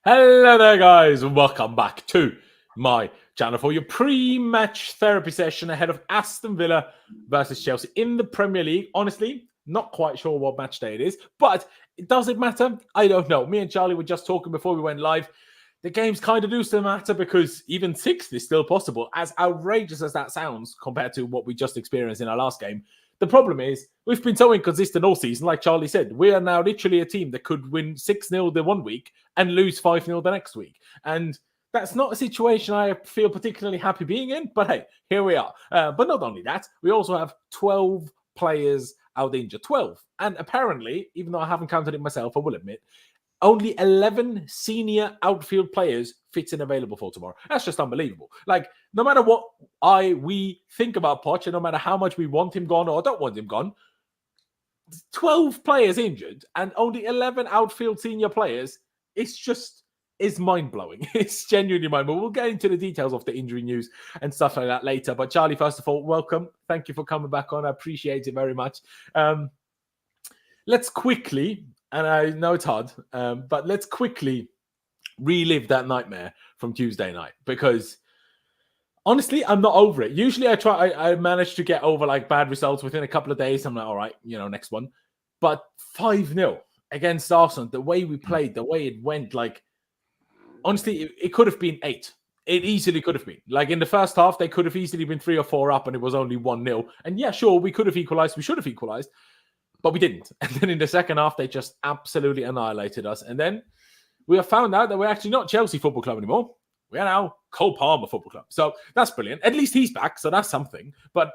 Hello there, guys, and welcome back to my channel for your pre-match therapy session ahead of Aston Villa versus Chelsea in the Premier League. Honestly, not quite sure what match day it is, but does it matter? I don't know. Me and Charlie were just talking before we went live. The games kind of do still matter because even sixth is still possible, as outrageous as that sounds compared to what we just experienced in our last game. The problem is we've been so inconsistent all season, like Charlie said. We are now literally a team that could win 6-0 the one week and lose 5-0 the next week. And that's not a situation I feel particularly happy being in, but hey, here we are. But not only that, we also have 12 players out injured. 12. And apparently, even though I haven't counted it myself, I will admit, only 11 senior outfield players fit and available for tomorrow. That's just unbelievable. Like, no matter what we think about Poch, and no matter how much we want him gone or don't want him gone, 12 players injured and only 11 outfield senior players, it's mind-blowing. It's genuinely mind-blowing. We'll get into the details of the injury news and stuff like that later. But Charlie, first of all, welcome. Thank you for coming back on. I appreciate it very much. Let's quickly, and I know it's hard, but let's quickly relive that nightmare from Tuesday night, because honestly, I'm not over it. Usually I manage to get over like bad results within a couple of days. I'm like, all right, next one. But 5-0 against Arsenal, the way we played, the way it went, like, honestly, it could have been 8. It easily could have been. Like, in the first half, they could have easily been 3 or 4 up and it was only 1-0. And yeah, sure, we could have equalized. We should have equalized, but we didn't. And then in the second half, they just absolutely annihilated us. And then we have found out that we're actually not Chelsea Football Club anymore. We are now Cole Palmer Football Club. So that's brilliant. At least he's back, so that's something. But,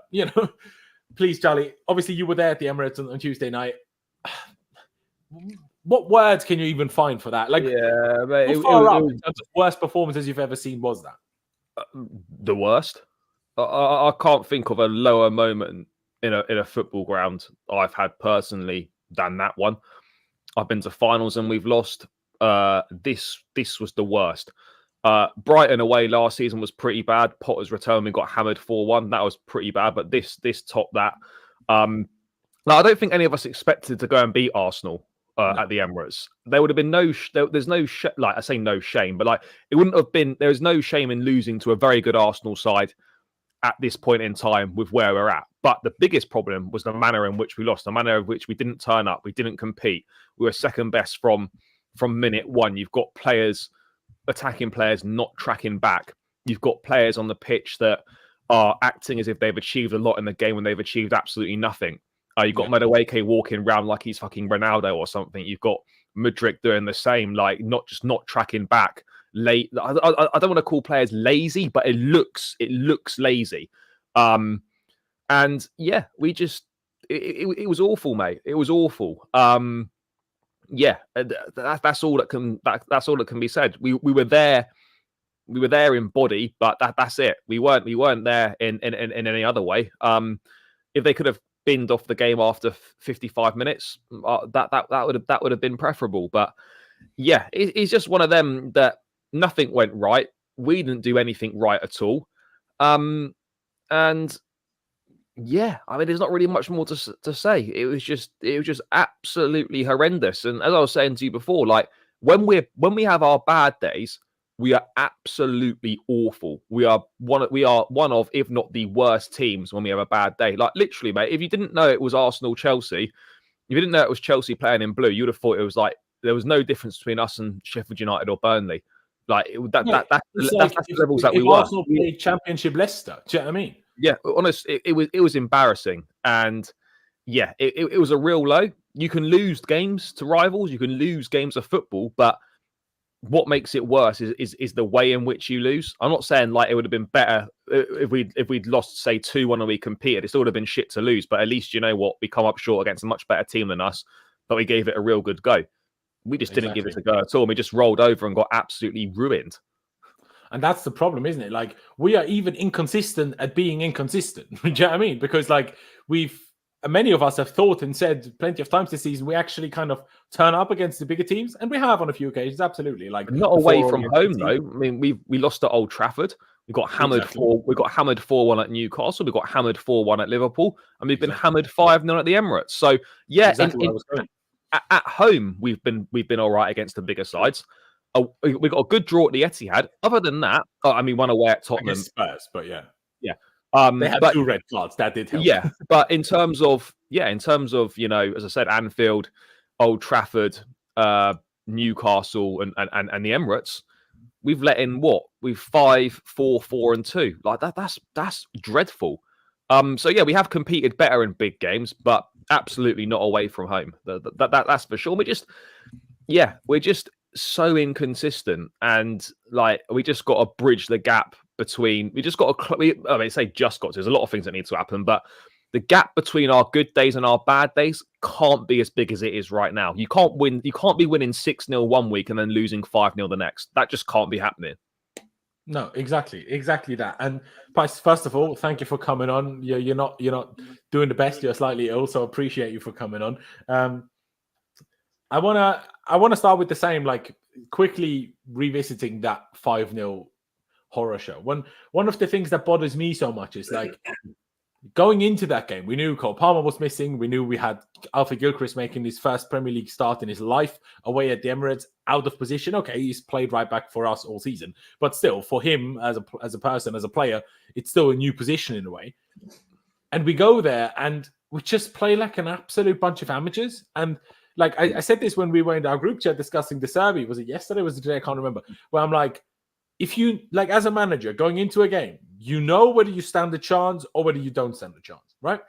please, Charlie, obviously you were there at the Emirates on Tuesday night. What words can you even find for that? Like, yeah, but how far up in terms of worst performances you've ever seen was that? The worst. I can't think of a lower moment in a football ground I've had personally than that one. I've been to finals and we've lost. This was the worst. Brighton away last season was pretty bad. Potter's return, we got hammered 4-1. That was pretty bad, but this topped that. Now, I don't think any of us expected to go and beat Arsenal at the Emirates. There would have been there's no like, I say no shame, but like, it wouldn't have been. There is no shame in losing to a very good Arsenal side at this point in time with where we're at. But the biggest problem was the manner in which we lost, the manner in which we didn't turn up, we didn't compete. We were second best from minute one. You've got attacking players not tracking back. You've got players on the pitch that are acting as if they've achieved a lot in the game when they've achieved absolutely nothing. You've got Madueke walking around like he's fucking Ronaldo or something. You've got Mudryk doing the same, like not tracking back. Late. I don't want to call players lazy, but it looks lazy. And yeah, we just it was awful, mate. It was awful. Yeah, that's all that can be said. We were there. We were there in body, but that's it. We weren't there in any other way. If they could have binned off the game after 55 minutes, that would have been preferable. But yeah, it's just one of them that nothing went right. We didn't do anything right at all. And yeah, I mean, there's not really much more to say. It was just absolutely horrendous. And as I was saying to you before, like when we have our bad days, we are absolutely awful. We are one of, if not the worst teams when we have a bad day. Like literally, mate, if you didn't know it was Arsenal Chelsea, if you didn't know it was Chelsea playing in blue, you'd have thought it was like there was no difference between us and Sheffield United or Burnley. Like that's the levels that we were. Arsenal played Championship Leicester. Do you know what I mean? Yeah, honestly, it was embarrassing, and yeah, it was a real low. You can lose games to rivals, you can lose games of football, but what makes it worse is the way in which you lose. I'm not saying like it would have been better if we'd lost, say, 2-1 and we competed. It still would have been shit to lose, but at least you know what, we come up short against a much better team than us, but we gave it a real good go. We just didn't give it a go at all. We just rolled over and got absolutely ruined. And that's the problem, isn't it? Like, we are even inconsistent at being inconsistent. Do you know what I mean? Because, like, many of us have thought and said plenty of times this season, we actually kind of turn up against the bigger teams. And we have on a few occasions, absolutely. Like, not away from home, though. I mean, we lost at Old Trafford. We got hammered 4-1 at Newcastle. We got hammered 4-1 at Liverpool. And we've been hammered 5-0 at the Emirates. So, yeah, at home, we've been all right against the bigger sides. we got a good draw at the Etihad. Other than that, one away at Tottenham. Spurs, but yeah. They had but, 2 red cards. That did help. Yeah, but in terms of as I said, Anfield, Old Trafford, Newcastle, and the Emirates, we've let in what? We've 5, 4, 4, and 2. Like that's dreadful. So yeah, we have competed better in big games, but absolutely not away from home. That's for sure. We're just so inconsistent, and like we just got to bridge the gap between. We just got to. There's a lot of things that need to happen, but the gap between our good days and our bad days can't be as big as it is right now. You can't win. You can't be winning 6-0 one week and then losing 5-0 the next. That just can't be happening. No, exactly that. And first of all, thank you for coming on. You're not doing the best. You're slightly ill, so appreciate you for coming on. I wanna start with the same, like quickly revisiting that 5-0 horror show. One of the things that bothers me so much is like going into that game, we knew Cole Palmer was missing. We knew we had Alfie Gilchrist making his first Premier League start in his life away at the Emirates, out of position. Okay, he's played right back for us all season, but still, for him as a person, as a player, it's still a new position in a way. And we go there and we just play like an absolute bunch of amateurs. And like I said this when we were in our group chat discussing the Derby. Was it yesterday? Was it today? I can't remember. Where I'm like, if you, like, as a manager going into a game, you know whether you stand a chance or whether you don't stand a chance, right?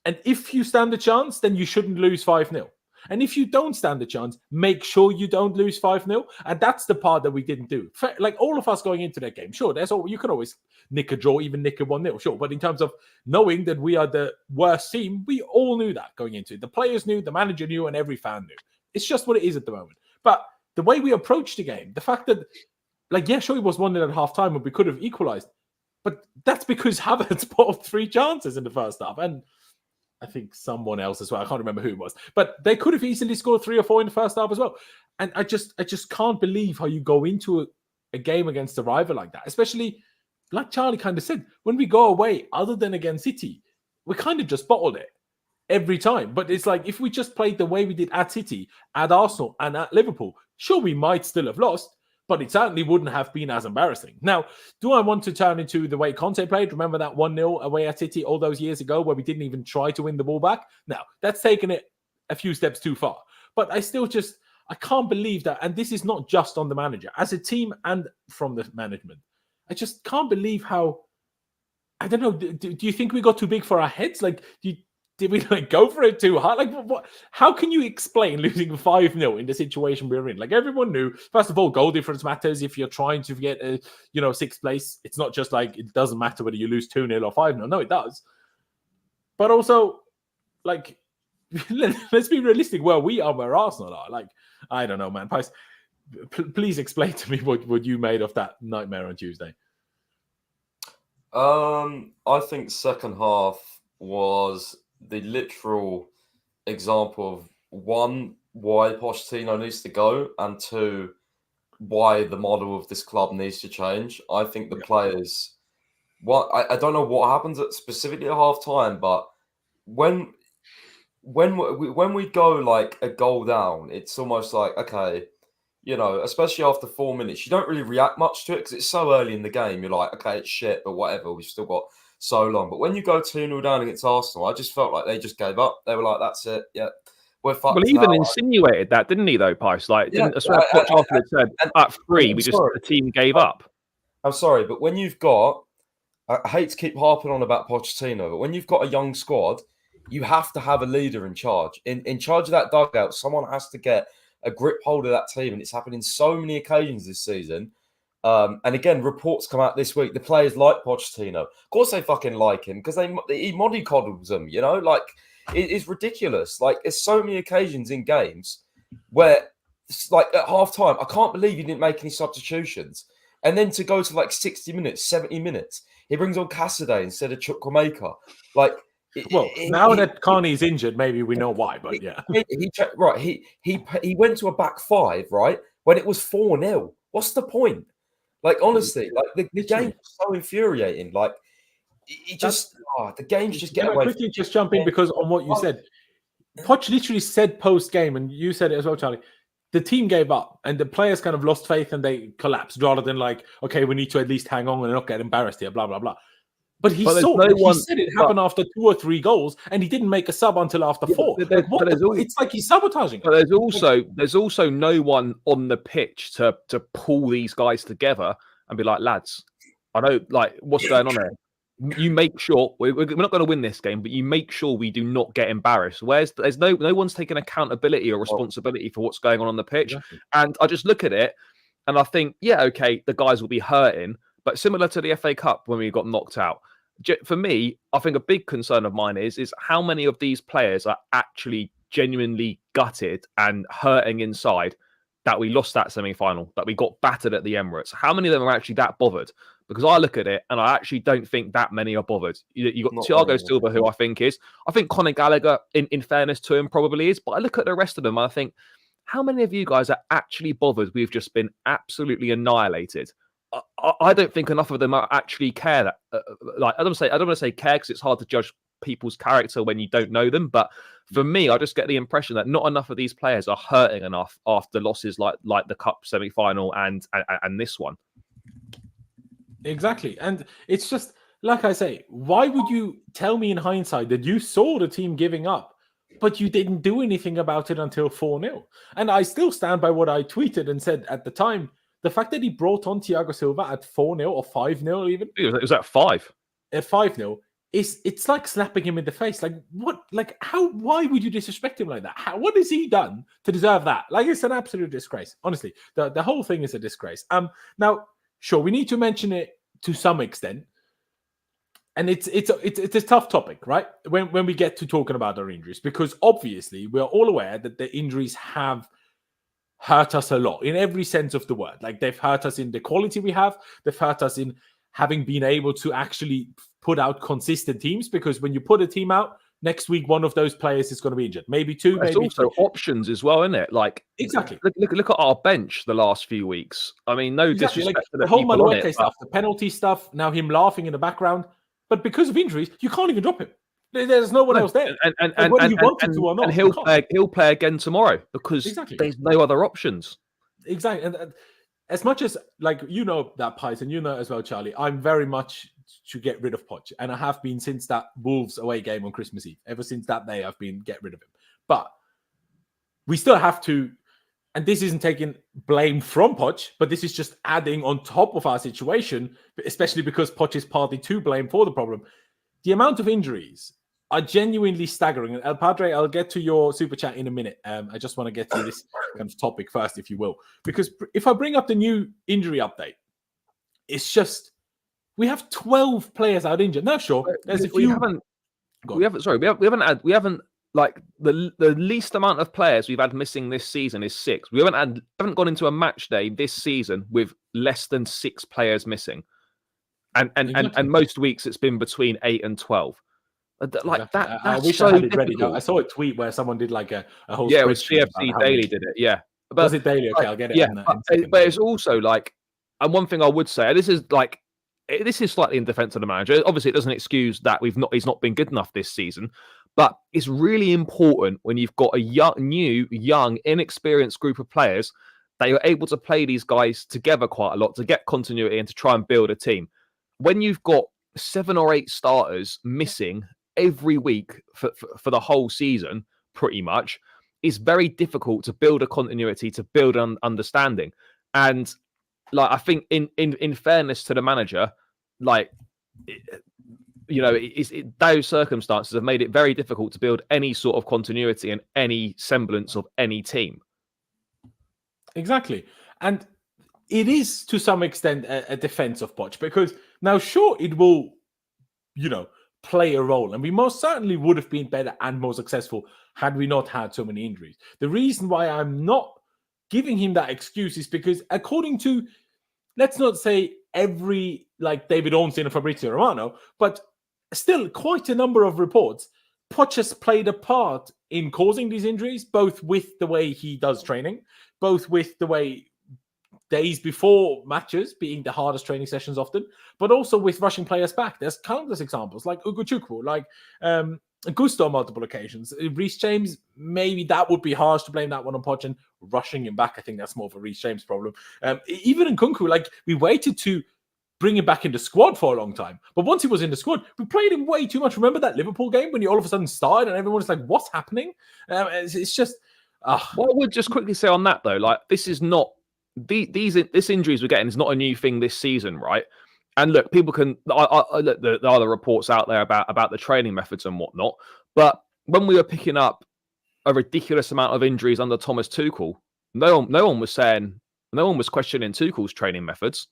And if you stand a chance, then you shouldn't lose 5-0. And if you don't stand a chance, make sure you don't lose 5-0. And that's the part that we didn't do. Like all of us going into that game, sure, you can always nick a draw, even nick a 1-0, sure. But in terms of knowing that we are the worst team, we all knew that going into it. The players knew, the manager knew, and every fan knew. It's just what it is at the moment. But the way we approached the game, the fact that, like, yeah, sure, it was 1-0 at half time and we could have equalized. But that's because Havertz put up 3 chances in the first half. And I think someone else as well. I can't remember who it was. But they could have easily scored 3 or 4 in the first half as well. And I just can't believe how you go into a game against a rival like that. Especially, like Charlie kind of said, when we go away, other than against City, we kind of just bottled it every time. But it's like, if we just played the way we did at City, at Arsenal, and at Liverpool, sure, we might still have lost. But it certainly wouldn't have been as embarrassing. Now, do I want to turn into the way Conte played? Remember that 1-0 away at City all those years ago where we didn't even try to win the ball back? No, that's taken it a few steps too far. But I still I can't believe that. And this is not just on the manager. As a team and from the management, I just can't believe how, I don't know, do you think we got too big for our heads? Like, did we like go for it too hard? Like, what? How can you explain losing 5-0 in the situation we're in? Like, everyone knew, first of all, goal difference matters if you're trying to get a 6th place. It's not just like it doesn't matter whether you lose 2-0 or 5-0. No, it does. But also, like, let's be realistic. Where we are, where Arsenal are. Like, I don't know, man. Please explain to me what you made of that nightmare on Tuesday. I think second half was the literal example of 1, why Pochettino needs to go, and 2, why the model of this club needs to change. I think the players, I don't know what happens specifically at half time, but when we go like a goal down, it's almost like, okay, especially after 4 minutes, you don't really react much to it because it's so early in the game. You're like, okay, it's shit, but whatever, we've still got so long. But when you go 2-0 down against Arsenal, I just felt like they just gave up. They were like, that's it. Yeah, we're fucked. Well, he even insinuated that, didn't he, though, Pice? Like, that's what Poch said. At 3, the team gave up. I'm sorry, but when you've got, I hate to keep harping on about Pochettino, but when you've got a young squad, you have to have a leader in charge. In charge of that dugout, someone has to get a grip hold of that team. And it's happened in so many occasions this season. And again, reports come out this week. The players like Pochettino. Of course they fucking like him because he mollycoddles them, like it's ridiculous. Like there's so many occasions in games where it's like at half time, I can't believe he didn't make any substitutions. And then to go to like 60 minutes, 70 minutes, he brings on Cassidy instead of Chukwuemeka. Like, now that Carney's injured, maybe we know why, but yeah. He went to a back 5, right? When it was 4-0. What's the point? Like, honestly, like the game was so infuriating. Like, the games just get away. Quickly just jump in because on what you said, Poch literally said post-game, and you said it as well, Charlie, the team gave up and the players kind of lost faith and they collapsed rather than like, okay, we need to at least hang on and not get embarrassed here, blah, blah, blah. But he said it happened after 2 or 3 goals, and he didn't make a sub until after 4. It's like he's sabotaging. But there's also no one on the pitch to pull these guys together and be like, lads, I know, like, what's going on there? You make sure we're not going to win this game, but you make sure we do not get embarrassed. There's no one's taking accountability or responsibility for what's going on the pitch. Exactly. And I just look at it and I think, yeah, okay, the guys will be hurting, but similar to the FA Cup when we got knocked out. For me, I think a big concern of mine is how many of these players are actually genuinely gutted and hurting inside that we lost that semi-final, that we got battered at the Emirates. How many of them are actually that bothered? Because I look at it and I actually don't think that many are bothered. You got Thiago Silva, who I think is. I think Conor Gallagher, in fairness to him, probably is. But I look at the rest of them and I think, how many of you guys are actually bothered? We've just been absolutely annihilated. I don't think enough of them actually care. That I don't want to say care because it's hard to judge people's character when you don't know them. But for me, I just get the impression that not enough of these players are hurting enough after losses like the Cup semi-final and this one. Exactly. And it's just, like I say, why would you tell me in hindsight that you saw the team giving up, but you didn't do anything about it until 4-0? And I still stand by what I tweeted and said at the time. The fact that he brought on Thiago Silva at 4-0 or 5-0 even. It was at 5. At 5-0. It's like slapping him in the face. Like, what? Like, how? Why would you disrespect him like that? What has he done to deserve that? Like, it's an absolute disgrace. Honestly, the whole thing is a disgrace. Now, sure, we need to mention it to some extent. And it's a tough topic, right? When we get to talking about our injuries, because obviously we're all aware that the injuries have hurt us a lot in every sense of the word. Like, they've hurt us in the quality we have. They've hurt us in having been able to actually put out consistent teams, because when you put a team out, next week one of those players is going to be injured. Maybe 2, There's maybe also 3. options as well, isn't it? Like, exactly. Look at our bench the last few weeks. I mean, no disrespect like to the whole Malueke stuff, the penalty stuff, now him laughing in the background. But because of injuries, you can't even drop him. There's no one else there. And whether you wanted to or not, he'll play again tomorrow because there's no other options. Exactly. And as much as, like, you know that, Pies, and you know as well, Charlie, I'm very much to get rid of Poch. And I have been since that Wolves away game on Christmas Eve. Ever since that day, I've been get rid of him. But we still have to, and this isn't taking blame from Poch, but this is just adding on top of our situation, especially because Poch is partly to blame for the problem. The amount of injuries are genuinely staggering. And El Padre, I'll get to your super chat in a minute. I just want to get to this kind of topic first, if you will. Because if I bring up the new injury update, it's just, we have 12 players out injured. Now, sure, there's a few. We haven't like the least amount of players we've had missing this season is 6. We haven't gone into a match day this season with less than 6 players missing. And most weeks it's been between 8 and 12. Like that. I wish I had it ready. I saw a tweet where someone did like a whole. Yeah, it was CFC Daily did it. Yeah, but was it Daily? Okay, I'll get it. Yeah, but it's also like, and one thing I would say, this is slightly in defense of the manager. Obviously, it doesn't excuse that he's not been good enough this season, but it's really important when you've got a young, inexperienced group of players that you're able to play these guys together quite a lot to get continuity and to try and build a team. When you've got 7 or 8 starters missing every week for the whole season, pretty much, it's very difficult to build a continuity, to build an understanding. And like, I think in fairness to the manager, like, those circumstances have made it very difficult to build any sort of continuity and any semblance of any team. Exactly. And it is to some extent a defense of Poch, because now, sure, it will, play a role. And we most certainly would have been better and more successful had we not had so many injuries. The reason why I'm not giving him that excuse is because, according to, let's not say every, like, David Ornstein and Fabrizio Romano, but still quite a number of reports, Poch has played a part in causing these injuries, both with the way he does training, both with the way days before matches being the hardest training sessions often, but also with rushing players back. There's countless examples, like Ugo Chukwu, like Gusto on multiple occasions. Reece James, maybe that would be harsh to blame that one on Pochettino. Rushing him back, I think that's more of a Reece James problem. Even in Nkunku, like we waited to bring him back in the squad for a long time. But once he was in the squad, we played him way too much. Remember that Liverpool game when he all of a sudden started and everyone was like, what's happening? It's just... What I would just quickly say on that, though, like this is not... This injuries we're getting is not a new thing this season, right? And look, people can... Look, there are the reports out there about the training methods and whatnot. But when we were picking up a ridiculous amount of injuries under Thomas Tuchel, no one was questioning Tuchel's training methods.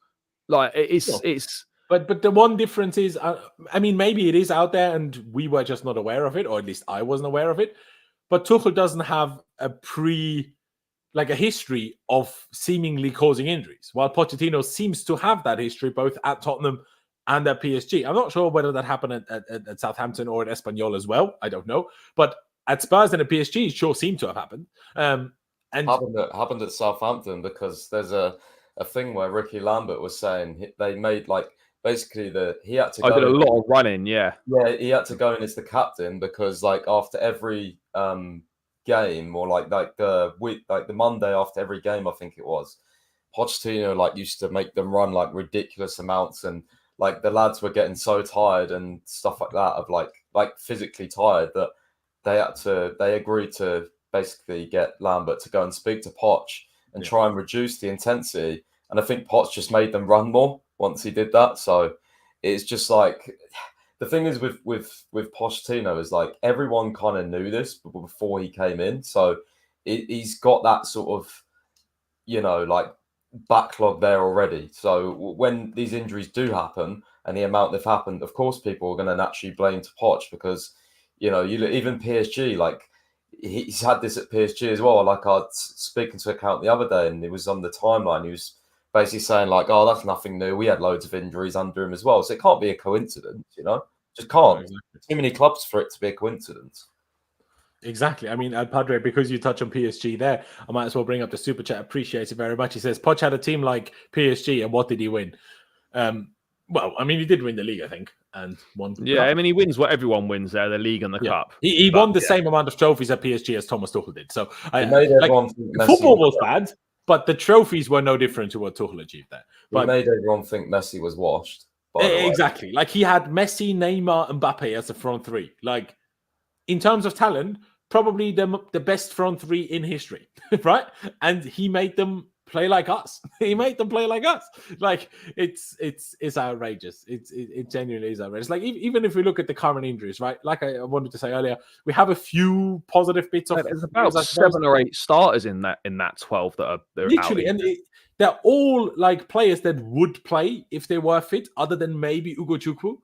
Like it's but the one difference is, I mean, maybe it is out there and we were just not aware of it, or at least I wasn't aware of it. But Tuchel doesn't have a history of seemingly causing injuries, while Pochettino seems to have that history both at Tottenham and at PSG. I'm not sure whether that happened at Southampton or at Espanyol as well. I don't know, but at Spurs and at PSG, it sure seemed to have happened. And happened at Southampton because there's a thing where Ricky Lambert was saying they made he had to. I did a lot of running, yeah. Yeah, he had to go in as the captain because after every game or the Monday after every game, I think it was, Pochettino used to make them run ridiculous amounts, and the lads were getting so tired and stuff like that of physically tired that they agreed to basically get Lambert to go and speak to Poch and try and reduce the intensity. And I think Poch just made them run more once he did that. So it's just the thing is with Pochettino is everyone kind of knew this before he came in. So he's got that sort of, backlog there already. So when these injuries do happen and the amount they've happened, of course, people are going to naturally blame to Poch because, even PSG, he's had this at PSG as well. I was speaking to account the other day and it was on the timeline. He was basically saying oh, that's nothing new. We had loads of injuries under him as well. So it can't be a coincidence, Just can't. Exactly. Too many clubs for it to be a coincidence. Exactly. I mean, Padre, because you touch on PSG there, I might as well bring up the super chat. Appreciate it very much. He says, Poch had a team like PSG, and what did he win? Well, I mean, he did win the league, I think, and won. Yeah, I mean, he wins what everyone wins there, the league and the cup. He won the same amount of trophies at PSG as Thomas Tuchel did. So football was bad, but the trophies were no different to what Tuchel achieved there. But made everyone think Messi was washed. Exactly. He had Messi, Neymar, and Mbappe as the front three. In terms of talent, probably the best front three in history, right? And he made them play like us. He made them play like us. It's outrageous. It genuinely is outrageous. Even if we look at the current injuries, right? Like I wanted to say earlier, we have a few positive bits of. There's about 7 or 8 starters in that 12 that are literally, and they're all players that would play if they were fit, other than maybe Ugo Chukwu.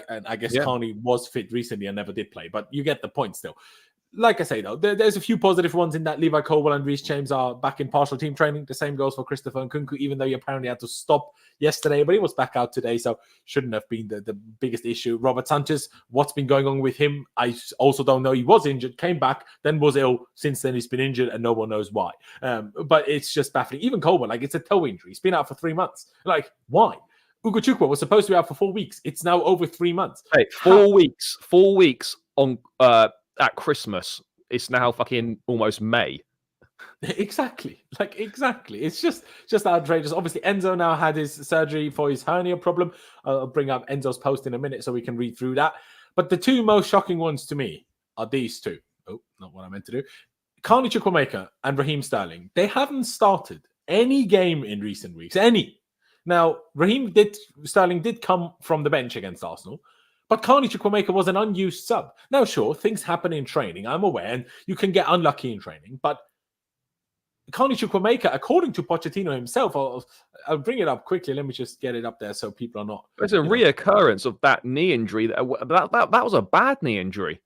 And I guess Carney was fit recently and never did play, but you get the point still. Like I say, though, there's a few positive ones in that Levi Colwill and Reece James are back in partial team training. The same goes for Christopher Nkunku, even though he apparently had to stop yesterday, but he was back out today, so shouldn't have been the biggest issue. Robert Sanchez, what's been going on with him? I also don't know. He was injured, came back, then was ill. Since then, he's been injured, and no one knows why. But it's just baffling. Even Colwill, it's a toe injury. He's been out for 3 months. Why? Ugo Chukwu was supposed to be out for 4 weeks. It's now over 3 months. Hey, 4 weeks. 4 weeks on at Christmas. It's now fucking almost May. Exactly. Exactly. It's just outrageous. Obviously, Enzo now had his surgery for his hernia problem. I'll bring up Enzo's post in a minute so we can read through that. But the two most shocking ones to me are these two. Oh, not what I meant to do. Carney Chukwuemeka and Raheem Sterling. They haven't started any game in recent weeks. Any. Now, Sterling did come from the bench against Arsenal, but Carney Chukwuemeka was an unused sub. Now, sure, things happen in training. I'm aware, and you can get unlucky in training, but Carney Chukwuemeka, according to Pochettino himself, I'll bring it up quickly. Let me just get it up there so people are not... There's a reoccurrence of that knee injury. That was a bad knee injury.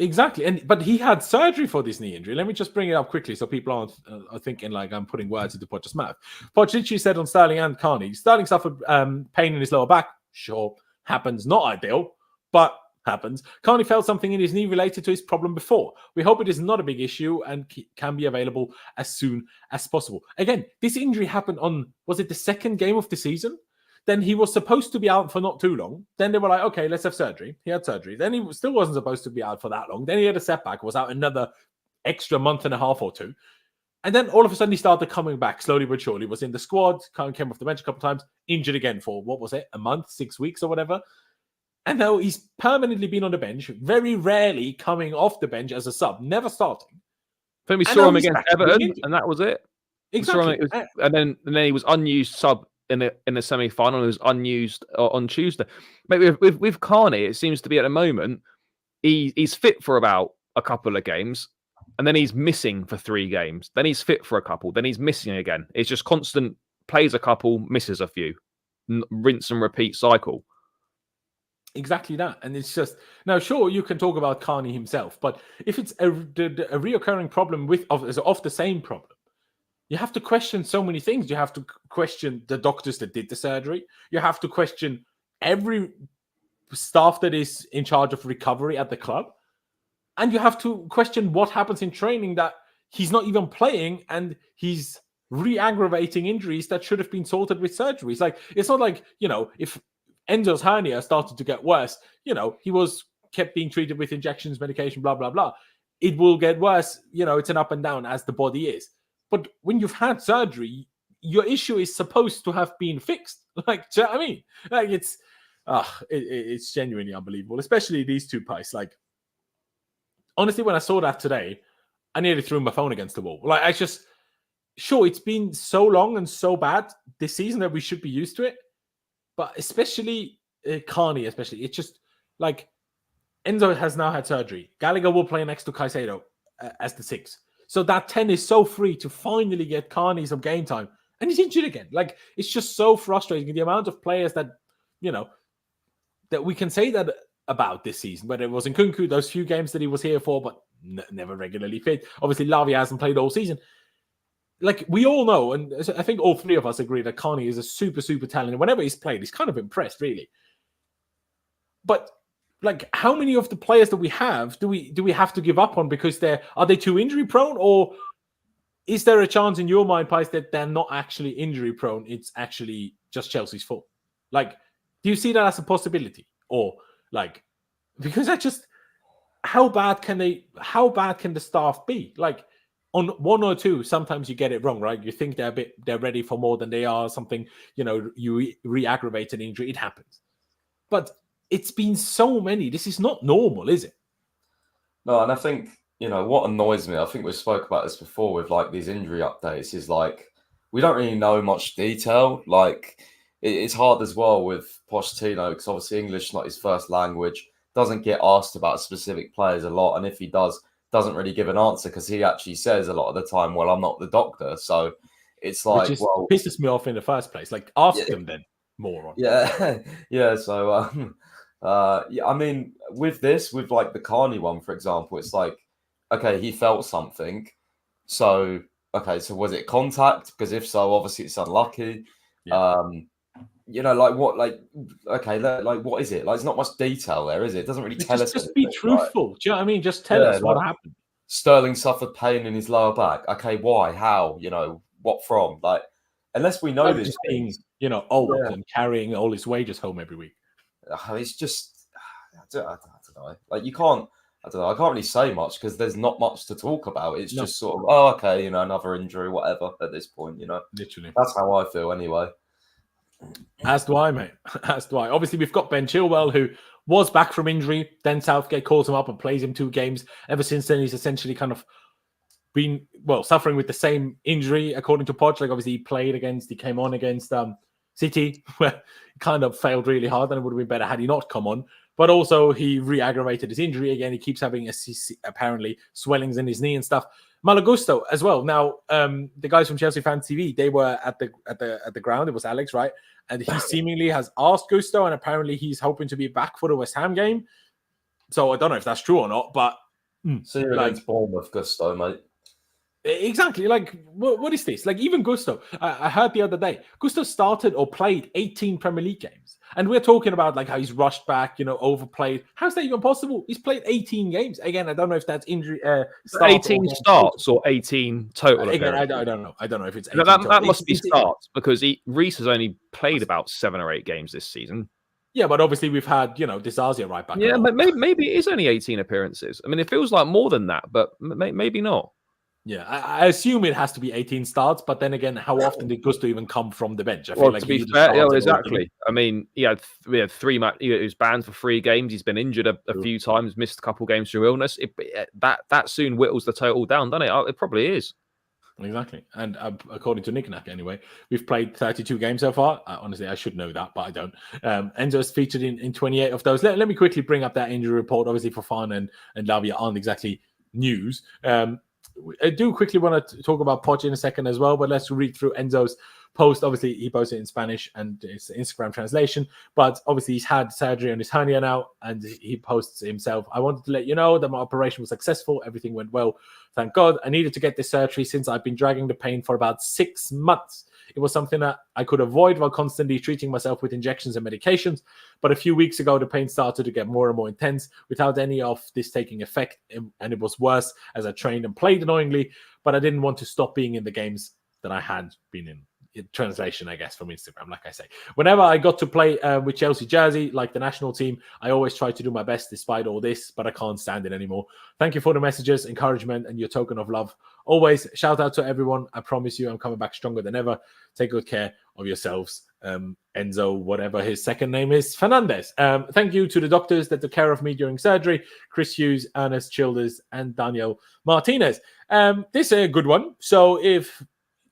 Exactly, but he had surgery for this knee injury. Let me just bring it up quickly so people aren't are thinking I'm putting words into Poch's mouth. Poch said on Sterling and Carney, Sterling suffered pain in his lower back. Sure, happens. Not ideal, but happens. Carney felt something in his knee related to his problem before. We hope it is not a big issue and can be available as soon as possible. Again, this injury happened on, was it the second game of the season? Then he was supposed to be out for not too long. Then they were like, okay, let's have surgery. He had surgery. Then he still wasn't supposed to be out for that long. Then he had a setback, was out another extra month and a half or two. And then all of a sudden he started coming back slowly but surely. Was in the squad, came off the bench a couple of times, injured again for, what was it, a month, 6 weeks or whatever. And now he's permanently been on the bench, very rarely coming off the bench as a sub, never starting. I think we saw him against Everton, and that was it. Exactly. And then he was unused sub in the semi-final. He was unused on Tuesday. Maybe with Carney, it seems to be at the moment he's fit for about a couple of games, and then he's missing for 3 games. Then he's fit for a couple. Then he's missing again. It's just constant. Plays a couple, misses a few, rinse and repeat cycle. Exactly that. And it's just, now, sure, you can talk about Carney himself, but if it's a reoccurring problem of the same problem, you have to question so many things. You have to question the doctors that did the surgery. You have to question every staff that is in charge of recovery at the club. And you have to question what happens in training that he's not even playing and he's re-aggravating injuries that should have been sorted with surgeries. Like, it's not like, if Enzo's hernia started to get worse, he was kept being treated with injections, medication, blah, blah, blah. It will get worse. It's an up and down as the body is. But when you've had surgery, your issue is supposed to have been fixed. Like, do you know what I mean? Like, it's genuinely unbelievable, especially these two Pys. Like, honestly, when I saw that today, I nearly threw my phone against the wall. Like, sure, it's been so long and so bad this season that we should be used to it. But especially Carney, it's just like Enzo has now had surgery. Gallagher will play next to Caicedo as the 6. So that 10 is so free to finally get Carney some game time. And he's injured again. Like, it's just so frustrating. The amount of players that, that we can say that about this season, whether it was in Nkunku, those few games that he was here for, but never regularly fit. Obviously, Lavia hasn't played all season. Like, we all know, and I think all 3 of us agree that Carney is a super, super talented. Whenever he's played, he's kind of impressed, really. But, like, how many of the players that we have do we have to give up on because are they too injury prone, or is there a chance in your mind, Pys, that they're not actually injury prone? It's actually just Chelsea's fault. Like, do you see that as a possibility, or like, because how bad can the staff be? Like, on 1 or 2, sometimes you get it wrong, right? You think they're ready for more than they are. Something, you re-aggravate an injury. It happens. But it's been so many. This is not normal, is it? No, and I think, what annoys me, I think we spoke about this before with like these injury updates, is like, we don't really know much detail. Like, it's hard as well with Pochettino because obviously English is not his first language, doesn't get asked about specific players a lot. And if he doesn't really give an answer because he actually says a lot of the time, well, I'm not the doctor. So it's like, pisses me off in the first place. Like, ask them then, moron. Yeah. Yeah. So, I mean, with like the Carney one, for example, it's like, okay, he felt something. So, okay, so was it contact? Because if so, obviously it's unlucky. Yeah. Like what, like, okay, like what is it? Like, there's not much detail there, is it? It doesn't really tell us. Just be truthful. Right? Do you know what I mean? Just tell us what happened. Sterling suffered pain in his lower back. Okay, why? How? What from? Like, unless we know this, being, old and carrying all his wages home every week. It's just, I don't know. Like, you can't. I don't know. I can't really say much because there's not much to talk about. It's just sort of, okay, another injury, whatever. At this point, literally, that's how I feel anyway. As do I, mate. As do I. Obviously, we've got Ben Chilwell, who was back from injury. Then Southgate calls him up and plays him 2 games. Ever since then, he's essentially kind of been, suffering with the same injury, according to Poch. Like, obviously, he came on against City, where he kind of failed really hard, and it would have been better had he not come on. But also, he re-aggravated his injury again. He keeps having apparently swellings in his knee and stuff. Malagusto as well. Now, the guys from Chelsea Fan TV, they were at the ground. It was Alex, right? And he seemingly has asked Gusto, and apparently he's hoping to be back for the West Ham game. So I don't know if that's true or not, but see you against Bournemouth, Gusto, mate. Exactly. Like, what is this? Like, even Gusto, I heard the other day, Gusto started or played 18 Premier League games. And we're talking about like how he's rushed back, overplayed. How's that even possible? He's played 18 games. Again, I don't know if that's injury. 18 starts or 18 total. Again, I appearances? don't know. I don't know if it's 18 That must be starts because Reece has only played about 7 or 8 games this season. Yeah, but obviously we've had, Disazia right back. Yeah, but maybe it is only 18 appearances. I mean, it feels like more than that, but maybe not. Yeah, I assume it has to be 18 starts, but then again, how often did Gusto even come from the bench? I feel like to be fair, exactly. I mean, we had 3 matches. He was banned for 3 games. He's been injured a few times, missed a couple games through illness. That soon whittles the total down, doesn't it? It probably is. Exactly. And according to Nicknack, anyway, we've played 32 games so far. Honestly, I should know that, but I don't. Enzo's featured in 28 of those. Let me quickly bring up that injury report. Obviously, Fofana and Lavia aren't exactly news. I do quickly want to talk about Poch in a second as well, but let's read through Enzo's post. Obviously, he posted in Spanish and it's Instagram translation, but obviously he's had surgery on his hernia now, and he posts himself, I wanted to let you know that my operation was successful. Everything went well. Thank God. I needed to get this surgery since I've been dragging the pain for about 6 months. It was something that I could avoid while constantly treating myself with injections and medications. But a few weeks ago, the pain started to get more and more intense without any of this taking effect. And it was worse as I trained and played annoyingly. But I didn't want to stop being in the games that I had been in. Translation, I guess, from Instagram, like I say. Whenever I got to play with Chelsea jersey, like the national team, I always try to do my best despite all this, but I can't stand it anymore. Thank you for the messages, encouragement, and your token of love. Always shout out to everyone. I promise you I'm coming back stronger than ever. Take good care of yourselves. Enzo, whatever his second name is, Fernandez. Thank you to the doctors that took care of me during surgery, Chris Hughes, Ernest Childers, and Daniel Martinez. This is a good one. So if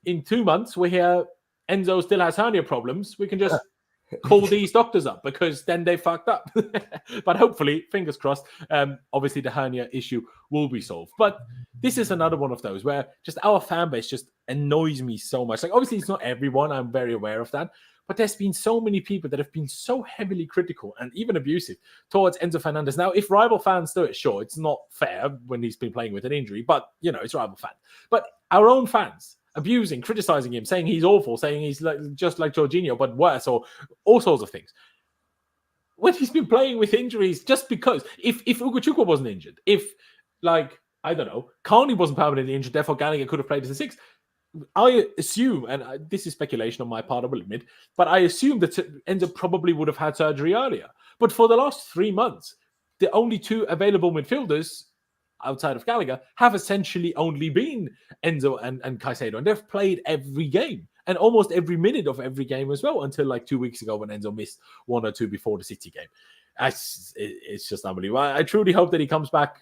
in 2 months we hear Enzo still has hernia problems, we can just call these doctors up because then they fucked up. But hopefully, fingers crossed, obviously the hernia issue will be solved. But this is another one of those where just our fan base just annoys me so much. Like, obviously, it's not everyone. I'm very aware of that. But there's been so many people that have been so heavily critical and even abusive towards Enzo Fernandez. Now, if rival fans do it, sure, it's not fair when he's been playing with an injury, but, it's rival fans. But our own fans abusing, criticizing him, saying he's awful, saying he's just like Jorginho, but worse, or all sorts of things. When he's been playing with injuries, just because, if Ugochukwu wasn't injured, if, I don't know, Carney wasn't permanently injured, therefore Gallagher could have played as a 6, I assume, and this is speculation on my part, I will admit, but I assume that Enzo probably would have had surgery earlier. But for the last 3 months, the only 2 available midfielders outside of Gallagher have essentially only been Enzo and Caicedo, and they've played every game and almost every minute of every game as well until 2 weeks ago when Enzo missed 1 or 2 before the City game. It's just unbelievable. I truly hope that he comes back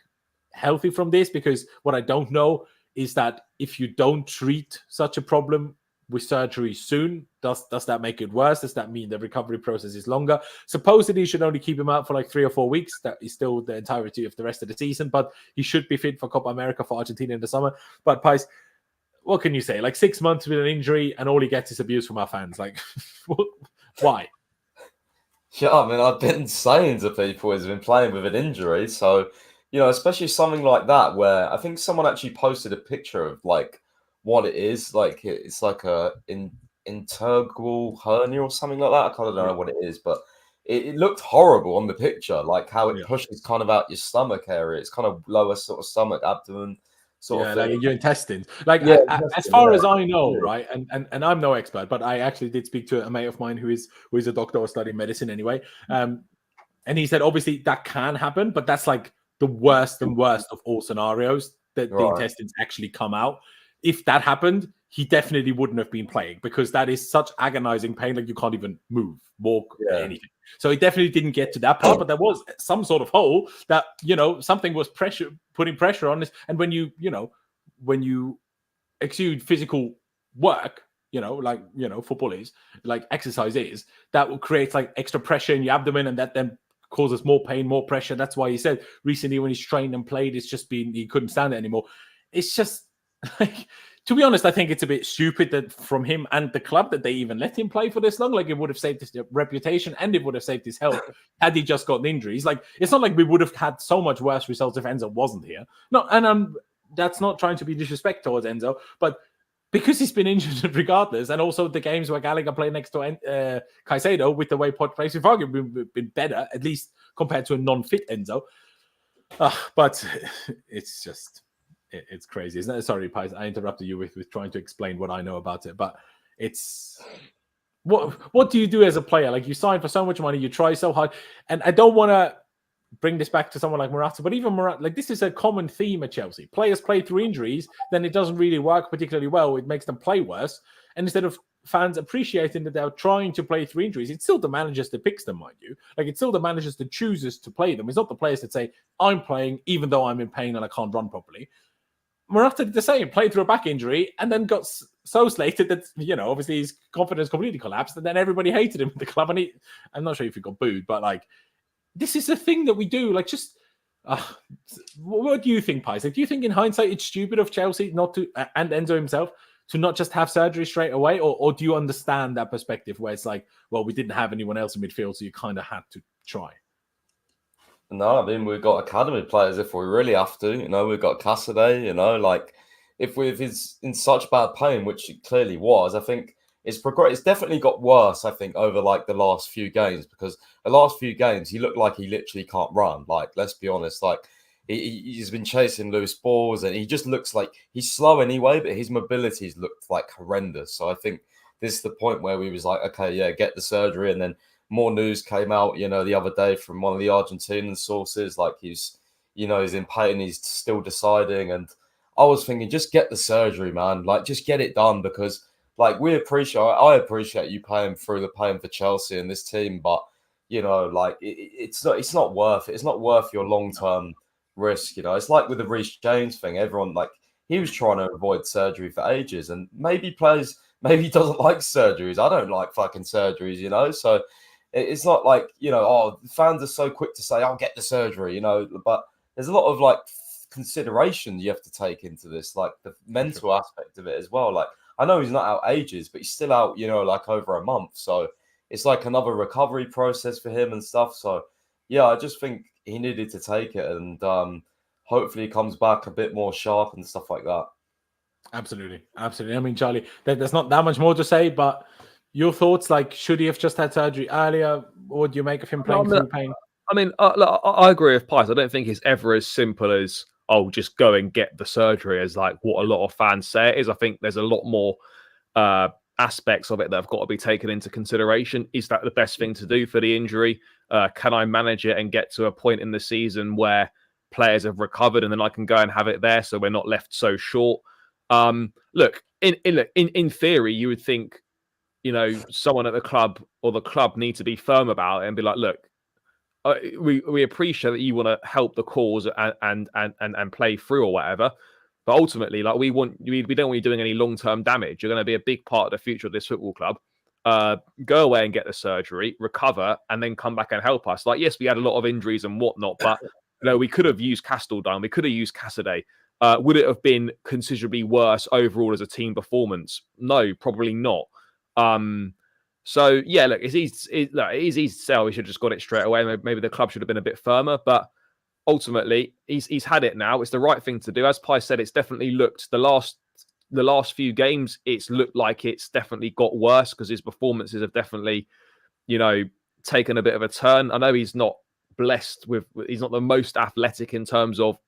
healthy from this, because what I don't know is that if you don't treat such a problem with surgery soon, does that make it worse? Does that mean the recovery process is longer? Supposedly, you should only keep him out for 3 or 4 weeks. That is still the entirety of the rest of the season, but he should be fit for Copa America for Argentina in the summer. But Pais, what can you say? 6 months with an injury and all he gets is abuse from our fans. Why? Yeah, I mean, I've been saying to people he's been playing with an injury. So, especially something like that, where I think someone actually posted a picture of what it is. It's like a integral hernia or something like that. I kind of don't know what it is, but it looked horrible on the picture, how it pushes kind of out your stomach area. It's kind of lower sort of stomach, abdomen sort of thing. Your intestines. As far as I know, right, and I'm no expert, but I actually did speak to a mate of mine who is a doctor or studying medicine anyway. And he said, obviously, that can happen, but that's the worst and worst of all scenarios, that the intestines actually come out. If that happened, he definitely wouldn't have been playing, because that is such agonizing pain, you can't even move, walk, anything. So he definitely didn't get to that part, but there was some sort of hole that, something was putting pressure on this. And when you exude physical work, football is, exercise is, that will create extra pressure in your abdomen, and that then causes more pain, more pressure. That's why he said recently when he's trained and played, it's just been, he couldn't stand it anymore. It's just to be honest, I think it's a bit stupid that from him and the club that they even let him play for this long. It would have saved his reputation and it would have saved his health had he just gotten injuries. It's not like we would have had so much worse results if Enzo wasn't here. No, and that's not trying to be disrespectful towards Enzo, but because he's been injured regardless, and also the games where Gallagher played next to Caicedo, with the way Poch plays, we've arguably been better, at least compared to a non-fit Enzo. But it's just, it's crazy, isn't it? Sorry, Pys, I interrupted you with trying to explain what I know about it, but it's... What do you do as a player? Like, you sign for so much money, you try so hard, and I don't want to bring this back to someone like Morata, but even Morata, like, this is a common theme at Chelsea. Players play through injuries, then it doesn't really work particularly well. It makes them play worse. And instead of fans appreciating that they're trying to play through injuries, it's still the managers that picks them, mind you. Like, it's still the managers that chooses to play them. It's not the players that say, I'm playing even though I'm in pain and I can't run properly. Morata did the same, played through a back injury, and then got so slated that, obviously his confidence completely collapsed, and then everybody hated him at the club. And I'm not sure if he got booed, but like, this is a thing that we do. Like, just what do you think, Pys? Like, do you think in hindsight it's stupid of Chelsea not to, and Enzo himself, to not just have surgery straight away? Or do you understand that perspective where it's like, well, we didn't have anyone else in midfield, so you kind of had to try? No, I mean, we've got academy players if we really have to. We've got Cassidy, like, if he's in such bad pain, which it clearly was, I think it's definitely got worse, I think, over like the last few games, because the last few games he looked like he literally can't run. Like, let's be honest, like he's been chasing loose balls, and he just looks like he's slow anyway, but his mobility's looked like horrendous. So I think this is the point where we was like, okay, yeah, get the surgery. And then more news came out, the other day from one of the Argentinian sources, like he's in pain, he's still deciding. And I was thinking, just get the surgery, man. Like, just get it done, because like, I appreciate you paying through the pain for Chelsea and this team, but like, it's not worth it. It's not worth your long-term risk. It's like with the Reece James thing. Everyone, like, he was trying to avoid surgery for ages, and maybe he doesn't like surgeries. I don't like fucking surgeries, so it's not like, fans are so quick to say, I'll get the surgery, but there's a lot of like consideration you have to take into this, like the mental aspect of it as well. Like, I know he's not out ages, but he's still out, like over a month. So it's like another recovery process for him and stuff. So yeah, I just think he needed to take it, and hopefully he comes back a bit more sharp and stuff like that. Absolutely. I mean, Charlie, there's not that much more to say, but your thoughts, like, should he have just had surgery earlier? What do you make of him playing through pain? I mean, I agree with Pys. I don't think it's ever as simple as, just go and get the surgery, as like what a lot of fans say it is. I think there's a lot more aspects of it that have got to be taken into consideration. Is that the best thing to do for the injury? Can I manage it and get to a point in the season where players have recovered and then I can go and have it there, so we're not left so short? Look, in theory, you would think, someone at the club or the club need to be firm about it and be like, look, we appreciate that you want to help the cause and play through or whatever, but ultimately, like, we don't want you doing any long-term damage. You're going to be a big part of the future of this football club. Go away and get the surgery, recover, and then come back and help us. Like, yes, we had a lot of injuries and whatnot, but we could have used Castelldine, we could have used Cassidy. Would it have been considerably worse overall as a team performance? No, probably not. So yeah, look, it is easy to sell. We should have just got it straight away. Maybe the club should have been a bit firmer, but ultimately he's had it now. It's the right thing to do. As Pi said, it's definitely looked the last few games. It's looked like it's definitely got worse because his performances have definitely, taken a bit of a turn. I know he's not blessed with. He's not the most athletic in terms of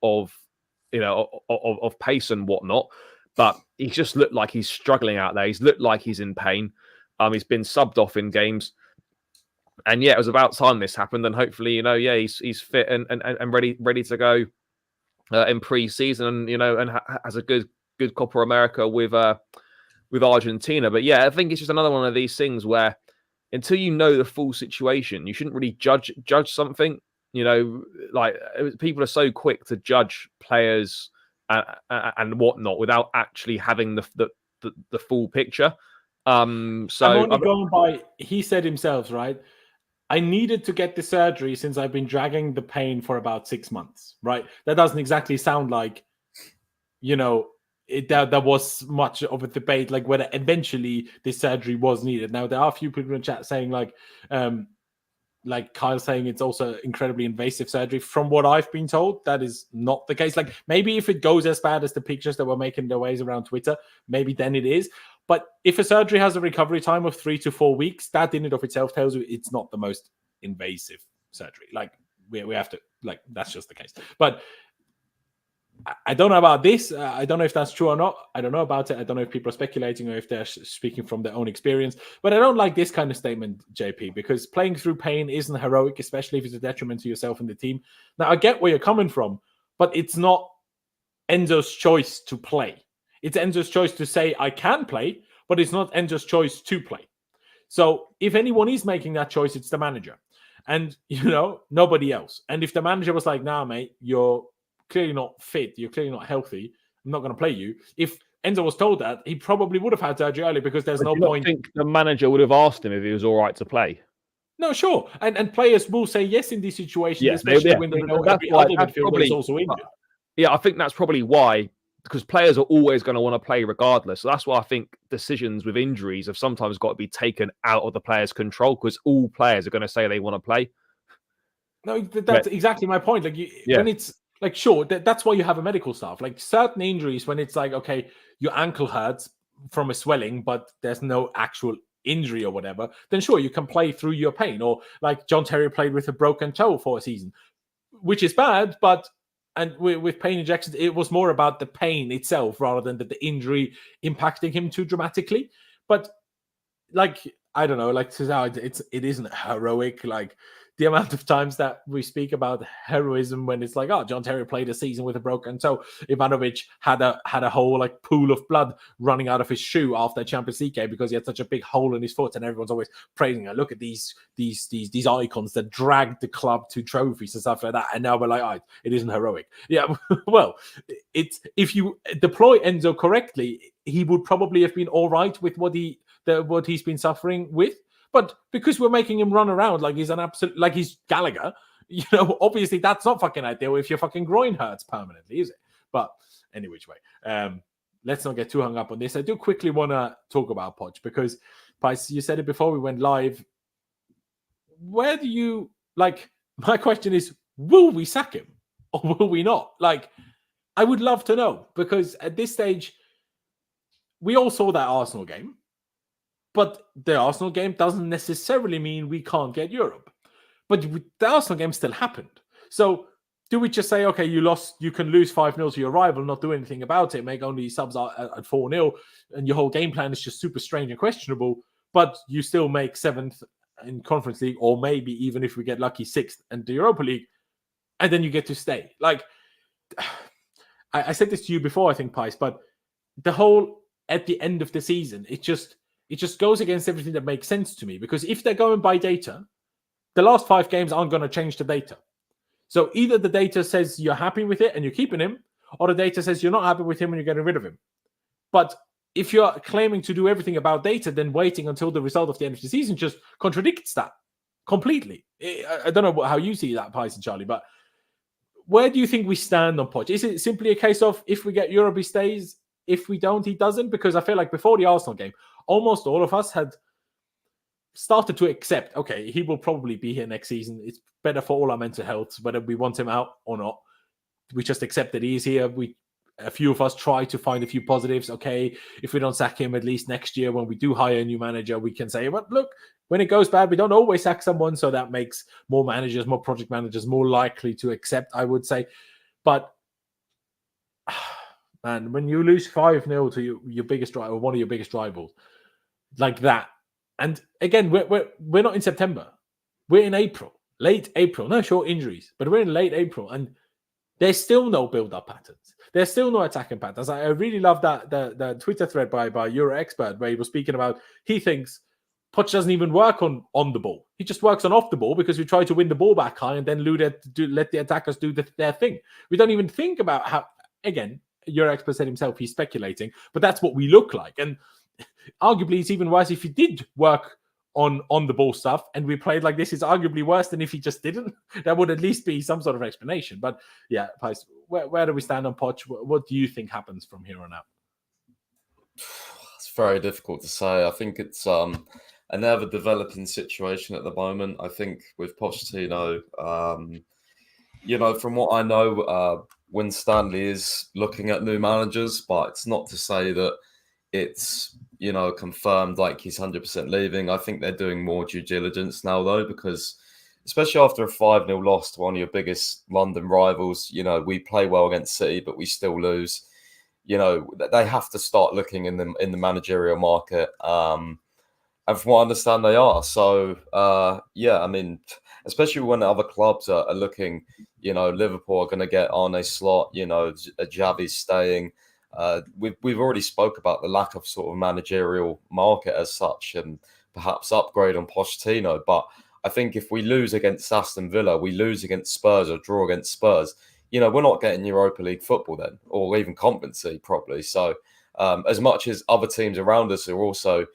pace and whatnot, but he's just looked like he's struggling out there. He's looked like he's in pain. He's been subbed off in games, and yeah, it was about time this happened. And hopefully, he's fit and ready to go in pre-season, and has a good Copa America with Argentina. But yeah, I think it's just another one of these things where until you know the full situation, you shouldn't really judge something. Like, people are so quick to judge players and whatnot without actually having the full picture. So I'm only going by, he said himself, right? I needed to get the surgery since I've been dragging the pain for about 6 months, right? That doesn't exactly sound like, there was much of a debate, like whether eventually this surgery was needed. Now, there are a few people in chat saying like, like Kyle saying it's also incredibly invasive surgery. From what I've been told, that is not the case. Like maybe if it goes as bad as the pictures that were making their ways around Twitter, maybe then it is. But if a surgery has a recovery time of 3 to 4 weeks, that in and of itself tells you it's not the most invasive surgery. Like we have to, like, that's just the case. But I don't know about this. I don't know if that's true or not. I don't know about it. I don't know if people are speculating or if they're speaking from their own experience. But I don't like this kind of statement, JP, because playing through pain isn't heroic, especially if it's a detriment to yourself and the team. Now, I get where you're coming from, but it's not Enzo's choice to play. It's Enzo's choice to say, I can play, but it's not Enzo's choice to play. So if anyone is making that choice, it's the manager. And, nobody else. And if the manager was like, nah, mate, you're clearly not fit, you're clearly not healthy, I'm not going to play you. If Enzo was told that, he probably would have had surgery early because there's no point. I think the manager would have asked him if he was all right to play. No, sure. And players will say yes in these situations, especially when they know every other midfielder is also injured. Yeah, I think that's probably why, because players are always going to want to play regardless. So that's why I think decisions with injuries have sometimes got to be taken out of the player's control, because all players are going to say they want to play. No, that's exactly my point. Like when it's like, sure, that's why you have a medical staff. Like certain injuries, when it's like, okay, your ankle hurts from a swelling, but there's no actual injury or whatever, then sure, you can play through your pain. Or like John Terry played with a broken toe for a season, which is bad, but and with pain injections, it was more about the pain itself rather than the injury impacting him too dramatically. But like, I don't know, like it isn't heroic. Like the amount of times that we speak about heroism when it's like, oh, John Terry played a season with a broken toe. Ivanovic had a whole like pool of blood running out of his shoe after a Champions League game because he had such a big hole in his foot, and everyone's always praising him. Look at these icons that dragged the club to trophies and stuff like that. And now we're like, oh, it isn't heroic. Yeah, well, it's if you deploy Enzo correctly, he would probably have been all right with what he's been suffering with. But because we're making him run around like he's like he's Gallagher, obviously that's not fucking ideal if your fucking groin hurts permanently, is it? But any which way, let's not get too hung up on this. I do quickly want to talk about Poch because, Pys, you said it before we went live. Where do you, like, my question is, will we sack him or will we not? Like, I would love to know, because at this stage, we all saw that Arsenal game. But the Arsenal game doesn't necessarily mean we can't get Europe. But the Arsenal game still happened. So do we just say, okay, you can lose 5-0 to your rival, not do anything about it, make only subs at 4-0, and your whole game plan is just super strange and questionable, but you still make 7th in Conference League, or maybe even if we get lucky 6th in the Europa League, and then you get to stay. Like, I said this to you before, I think, Pys, but the whole, at the end of the season, it just goes against everything that makes sense to me, because if they're going by data, the last 5 games aren't going to change the data. So either the data says you're happy with it and you're keeping him, or the data says you're not happy with him and you're getting rid of him. But if you're claiming to do everything about data, then waiting until the result of the end of the season just contradicts that completely. I don't know how you see that, Pys and Charlie, but where do you think we stand on Poch? Is it simply a case of if we get Europe, he stays, if we don't, he doesn't? Because I feel like before the Arsenal game, almost all of us had started to accept, okay, he will probably be here next season. It's better for all our mental health, whether we want him out or not. We just accept that he's here. A few of us try to find a few positives. Okay, if we don't sack him, at least next year when we do hire a new manager, we can say, well, look, when it goes bad, we don't always sack someone. So that makes more managers, more project managers more likely to accept, I would say. But man, when you lose 5-0 to your biggest rival, one of your biggest rivals, like that, and again, we're not in September, we're in April, late April. No, sure, injuries, but we're in late April, and there's still no build-up patterns. There's still no attacking patterns. I really love that the Twitter thread by Euro Expert where he was speaking about he thinks Poch doesn't even work on the ball. He just works on off the ball because we try to win the ball back high and then let the attackers do their thing. We don't even think about how, again, Euro Expert said himself, he's speculating, but that's what we look like. And arguably, it's even worse if he did work on the ball stuff and we played like this. Is arguably worse than if he just didn't. That would at least be some sort of explanation. But yeah, Pys, where do we stand on Poch? What do you think happens from here on out? It's very difficult to say. I think it's an ever-developing situation at the moment. I think with Pochettino, from what I know, Win Stanley is looking at new managers, but it's not to say that it's confirmed like he's 100% leaving. I think they're doing more due diligence now, though, because especially after a 5-0 loss to one of your biggest London rivals, we play well against City, but we still lose. They have to start looking in the managerial market. And from what I understand, they are. So, I mean, especially when other clubs are looking, Liverpool are going to get Arne Slot, Xavi's staying. We've already spoke about the lack of sort of managerial market as such, and perhaps upgrade on Pochettino. But I think if we lose against Aston Villa, we lose against Spurs or draw against Spurs, we're not getting Europa League football then, or even Conference League probably. So as much as other teams around us are also,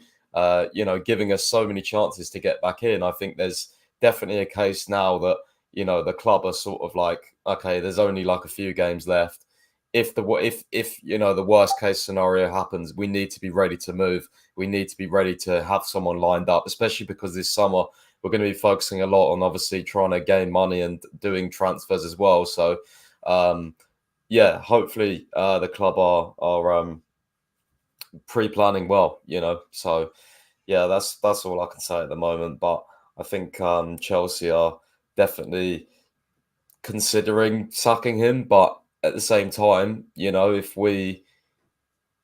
giving us so many chances to get back in, I think there's definitely a case now that, the club are sort of like, okay, there's only like a few games left. If the worst case scenario happens, we need to be ready to move. We need to be ready to have someone lined up, especially because this summer we're going to be focusing a lot on obviously trying to gain money and doing transfers as well. So, hopefully the club are pre-planning well, So, that's all I can say at the moment. But I think Chelsea are definitely considering sacking him, but at the same time, if we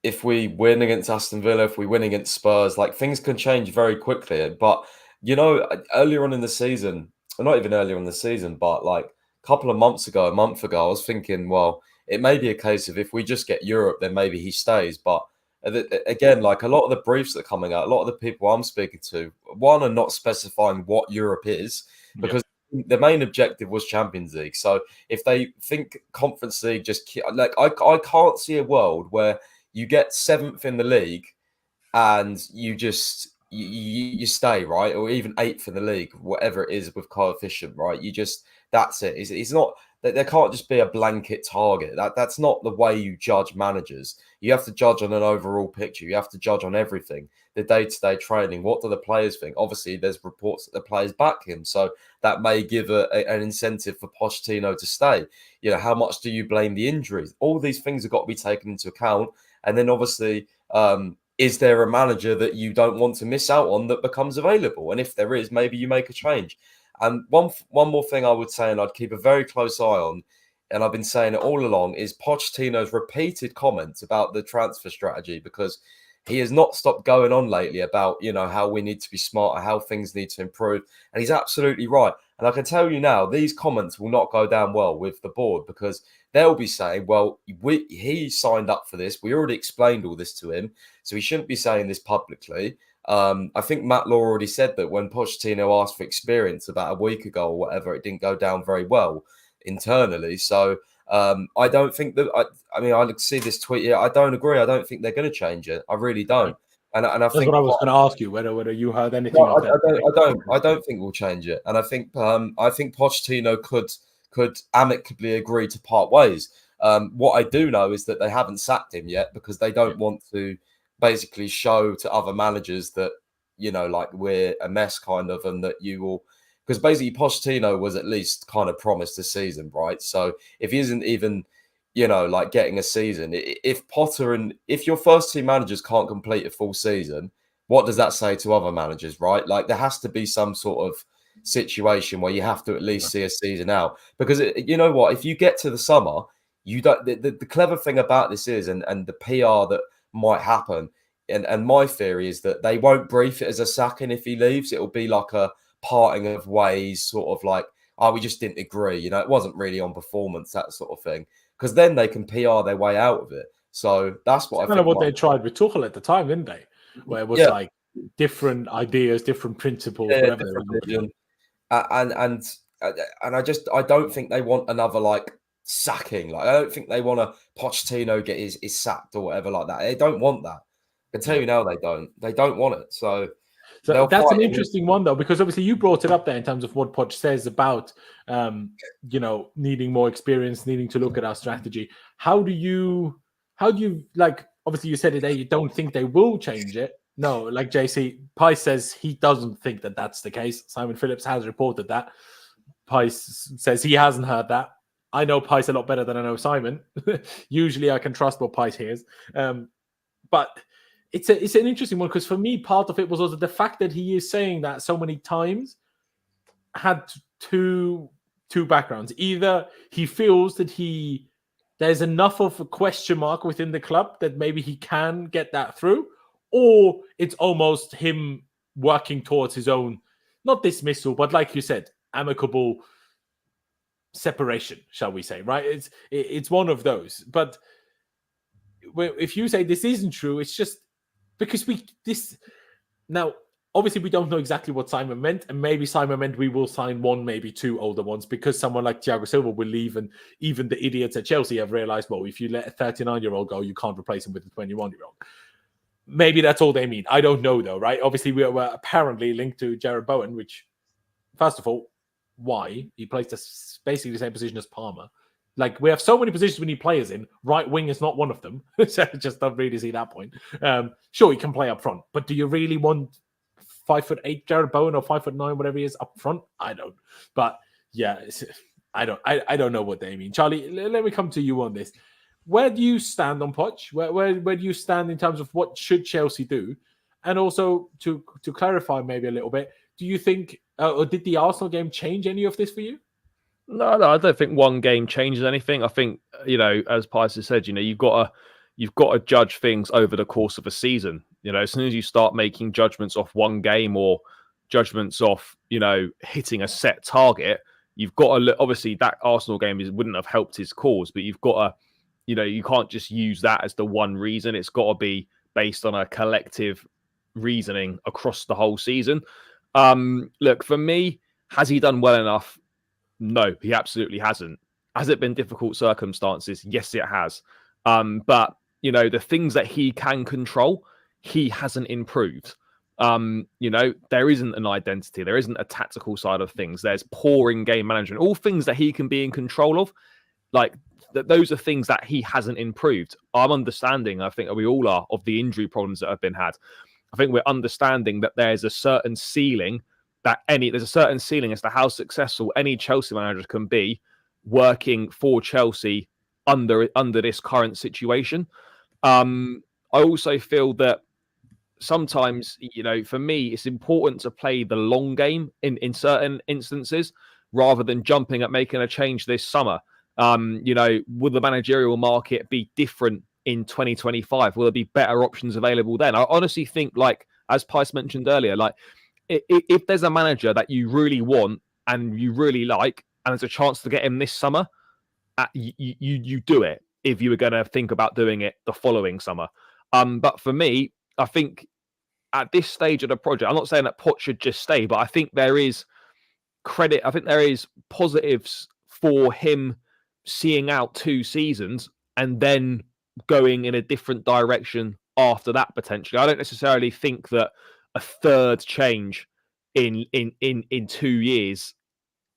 win against Aston Villa, if we win against Spurs, like things can change very quickly. But earlier on in the season, or not even earlier in the season, but like a month ago, I was thinking, well, it may be a case of if we just get Europe, then maybe he stays. But again, like a lot of the briefs that are coming out, a lot of the people I'm speaking to, one, are not specifying what Europe is, because the main objective was Champions League. So if they think Conference League, I can't see a world where you get 7th in the league and you just you stay, right, or even 8th in the league, whatever it is with coefficient, right? That's it. It's not. There can't just be a blanket target. That's not the way you judge managers. You have to judge on an overall picture. You have to judge on everything. The day-to-day training. What do the players think? Obviously, there's reports that the players back him. So that may give an incentive for Pochettino to stay. How much do you blame the injuries? All these things have got to be taken into account. And then obviously, is there a manager that you don't want to miss out on that becomes available? And if there is, maybe you make a change. And one more thing I would say, and I'd keep a very close eye on, and I've been saying it all along, is Pochettino's repeated comments about the transfer strategy, because he has not stopped going on lately about, how we need to be smarter, how things need to improve. And he's absolutely right. And I can tell you now, these comments will not go down well with the board, because they'll be saying, well, he signed up for this. We already explained all this to him, so he shouldn't be saying this publicly. I think Matt Law already said that when Pochettino asked for experience about a week ago or whatever, it didn't go down very well internally. So I don't think that. I see this tweet here. I don't agree. I don't think they're going to change it. I really don't. And I that's think what I was going to ask you, whether you heard anything. No, I don't think we'll change it. And I think Pochettino could amicably agree to part ways. What I do know is that they haven't sacked him yet, because they don't want to basically show to other managers that, like we're a mess kind of, and that you will, because basically Pochettino was at least kind of promised a season, right? So if he isn't even, like getting a season, if your first two managers can't complete a full season, what does that say to other managers, right? Like there has to be some sort of situation where you have to at least see a season out, because you know what, if you get to the summer, you don't, the clever thing about this is, and the PR that might happen, and my theory is that they won't brief it as a sacking if he leaves. It'll be like a parting of ways, sort of like, oh, we just didn't agree, it wasn't really on performance, that sort of thing, because then they can PR their way out of it. So that's what I think. What they tried with Tuchel at the time, didn't they? Where it was like different ideas, different principles, whatever. Different and I don't think they want another like sacking. Like I don't think they want a Pochettino get his sacked or whatever like that. They don't want that. I can tell you now, they don't want it. So that's an interesting one, though, because obviously you brought it up there in terms of what Poch says about, needing more experience, needing to look at our strategy. How do you like, obviously you said it there, you don't think they will change it. No, like JC, Pys says he doesn't think that that's the case. Simon Phillips has reported that. Pys says he hasn't heard that. I know Pys a lot better than I know Simon. Usually I can trust what Pys hears. But it's an interesting one because for me, part of it was also the fact that he is saying that so many times had two backgrounds. Either he feels that there's enough of a question mark within the club that maybe he can get that through, or it's almost him working towards his own, not dismissal, but like you said, amicable separation, shall we say, right? It's one of those. But if you say this isn't true, it's just because now obviously we don't know exactly what Simon meant, and maybe Simon meant we will sign one, maybe two older ones because someone like Thiago Silva will leave, and even the idiots at Chelsea have realized, well, if you let a 39-year-old go, you can't replace him with a 21-year-old. Maybe that's all they mean. I don't know though, right? Obviously we were apparently linked to Jared Bowen, which, first of all, why? He plays basically the same position as Palmer. Like, we have so many positions we need players in. Right wing is not one of them. So I just don't really see that point. Sure, he can play up front, but do you really want 5'8" Jared Bowen or 5'9", whatever he is, up front? I don't. But yeah, I don't know what they mean. Charlie, let me come to you on this. Where do you stand on Poch? Where do you stand in terms of what should Chelsea do? And also to clarify maybe a little bit, do you think, or did the Arsenal game change any of this for you? No, I don't think one game changes anything. I think, as Pys has said, you've got to judge things over the course of a season. As soon as you start making judgments off one game or judgments off, hitting a set target, you've got to obviously that Arsenal game wouldn't have helped his cause, but you've got to, you can't just use that as the one reason. It's got to be based on a collective reasoning across the whole season. Look, for me, has he done well enough? No, he absolutely hasn't. Has it been difficult circumstances? Yes, it has. But, the things that he can control, he hasn't improved. There isn't an identity. There isn't a tactical side of things. There's poor in-game management. All things that he can be in control of, like those are things that he hasn't improved. I'm understanding, I think we all are, of the injury problems that have been had. I think we're understanding that there's a certain ceiling as to how successful any Chelsea manager can be working for Chelsea under this current situation. I also feel that sometimes, for me, it's important to play the long game in certain instances rather than jumping at making a change this summer. Will the managerial market be different in 2025? Will there be better options available then? I honestly think, like, as Pys mentioned earlier, like, if there's a manager that you really want and you really like, and there's a chance to get him this summer, you do it if you were going to think about doing it the following summer. But for me, I think at this stage of the project, I'm not saying that Poch should just stay, but I think there is credit. I think there is positives for him seeing out 2 seasons and then going in a different direction after that, potentially. I don't necessarily think that a third change in 2 years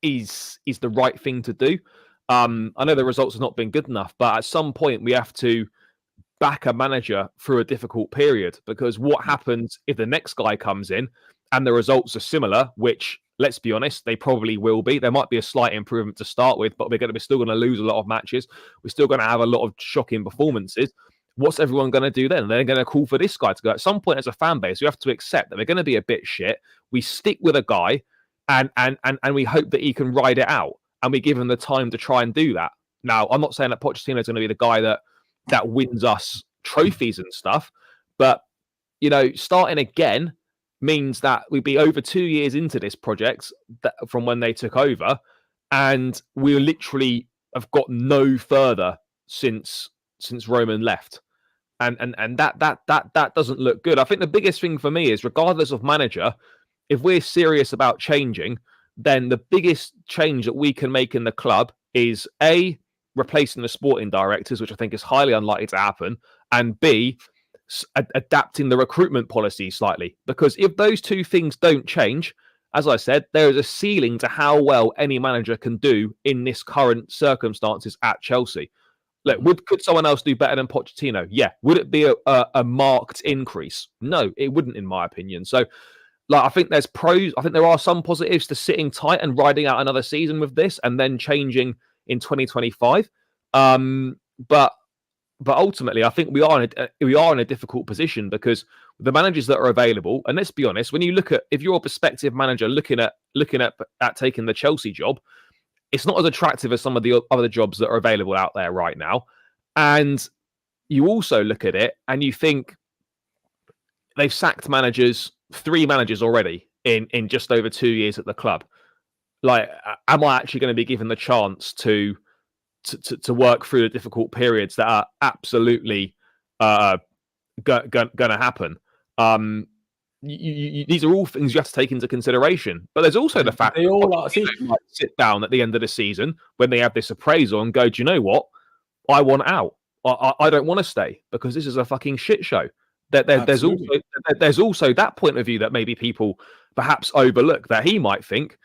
is the right thing to do. I know the results have not been good enough, but at some point we have to back a manager through a difficult period, because what happens if the next guy comes in and the results are similar, which, let's be honest, they probably will be. There might be a slight improvement to start with, but we're still going to lose a lot of matches. We're still going to have a lot of shocking performances. What's everyone going to do then? They're going to call for this guy to go. At some point, as a fan base, we have to accept that they're going to be a bit shit. We stick with a guy and we hope that he can ride it out, and we give him the time to try and do that. Now, I'm not saying that Pochettino is going to be the guy that wins us trophies and stuff, but, starting again means that we'd be over 2 years into this project from when they took over, and we literally have got no further since Roman left. And that doesn't look good. I think the biggest thing for me is, regardless of manager, if we're serious about changing, then the biggest change that we can make in the club is A, replacing the sporting directors, which I think is highly unlikely to happen, and B, adapting the recruitment policy slightly. Because if those two things don't change, as I said, there is a ceiling to how well any manager can do in this current circumstances at Chelsea. Look, could someone else do better than Pochettino? Yeah. Would it be a marked increase? No, it wouldn't, in my opinion. So, like, I think there's pros. I think there are some positives to sitting tight and riding out another season with this, and then changing in 2025. But ultimately, I think we are in a difficult position because the managers that are available, and let's be honest, when you look at, if you're a prospective manager looking at taking the Chelsea job, it's not as attractive as some of the other jobs that are available out there right now. And you also look at it and you think they've sacked 3 managers already in just over 2 years at the club. Like, am I actually going to be given the chance to work through the difficult periods that are absolutely going to happen? These are all things you have to take into consideration. But there's also the fact they all are. Might sit down at the end of the season when they have this appraisal and go, do you know what? I want out. I don't want to stay because this is a fucking shit show. There's also that point of view that maybe people perhaps overlook, that he might think,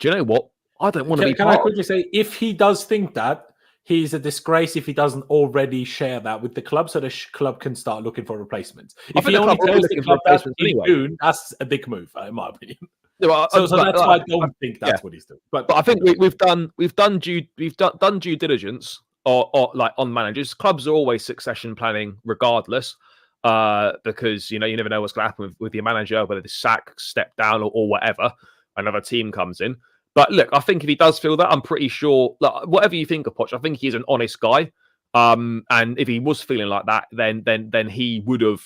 do you know what? I don't want to be part. Can I quickly say, if he does think that, he's a disgrace if he doesn't already share that with the club, so the club can start looking for replacements. If he only tells the club that in June, that's a big move, in my opinion. So that's why I don't think that's what he's doing. But I think we've done due diligence or like on managers. Clubs are always succession planning, regardless, because you never know what's going to happen with your manager, whether they sack, step down, or whatever. Another team comes in. But look, I think if he does feel that, I'm pretty sure, like, whatever you think of Poch, I think he's an honest guy. And if he was feeling like that, then he would have.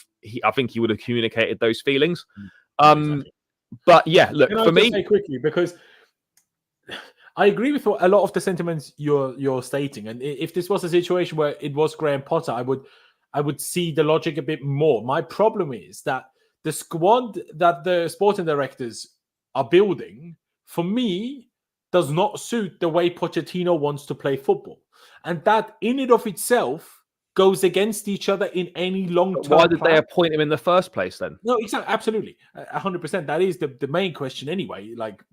I think he would have communicated those feelings. Exactly. But yeah, look, for me, say quickly, because I agree with a lot of the sentiments you're stating. And if this was a situation where it was Graham Potter, I would see the logic a bit more. My problem is that the squad that the sporting directors are building, for me, does not suit the way Pochettino wants to play football. And that in and of itself goes against each other in any long-term Why did they appoint him in the first place then? No, exactly, absolutely. 100%. That is the main question anyway. Like,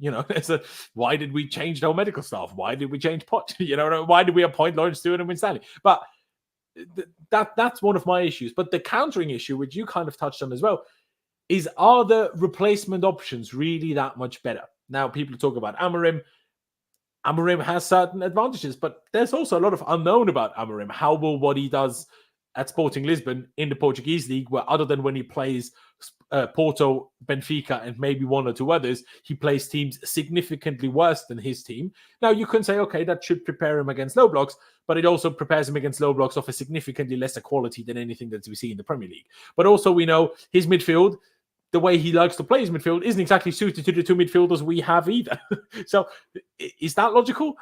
why did we change our medical staff? Why did we change Poch? Why did we appoint Laurenz, Stewart and Winstanley? But that's one of my issues. But the countering issue, which you kind of touched on as well, is, are the replacement options really that much better? Now, people talk about Amorim. Amorim has certain advantages, but there's also a lot of unknown about Amorim. How will what he does at Sporting Lisbon in the Portuguese league, where other than when he plays Porto, Benfica, and maybe one or two others, he plays teams significantly worse than his team. Now, you can say, okay, that should prepare him against low blocks, but it also prepares him against low blocks of a significantly lesser quality than anything that we see in the Premier League. But also, we know his midfield, the way he likes to play his midfield, isn't exactly suited to the two midfielders we have either. So is that logical?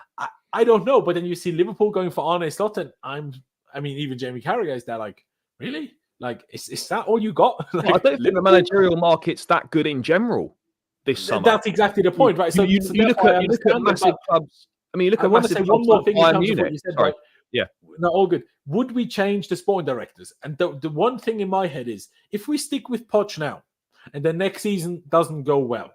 I don't know. But then you see Liverpool going for Arne Slot, and even Jamie Carragher is there like, really? Like, is that all you got? Like, I don't think the managerial market's that good in general this summer. That's exactly the point, right? So you look at massive clubs. I mean, you look at massive clubs. One more thing in terms of what you said, right? Yeah. No, all good. Would we change the sporting directors? And the one thing in my head is, if we stick with Poch now, and the next season doesn't go well,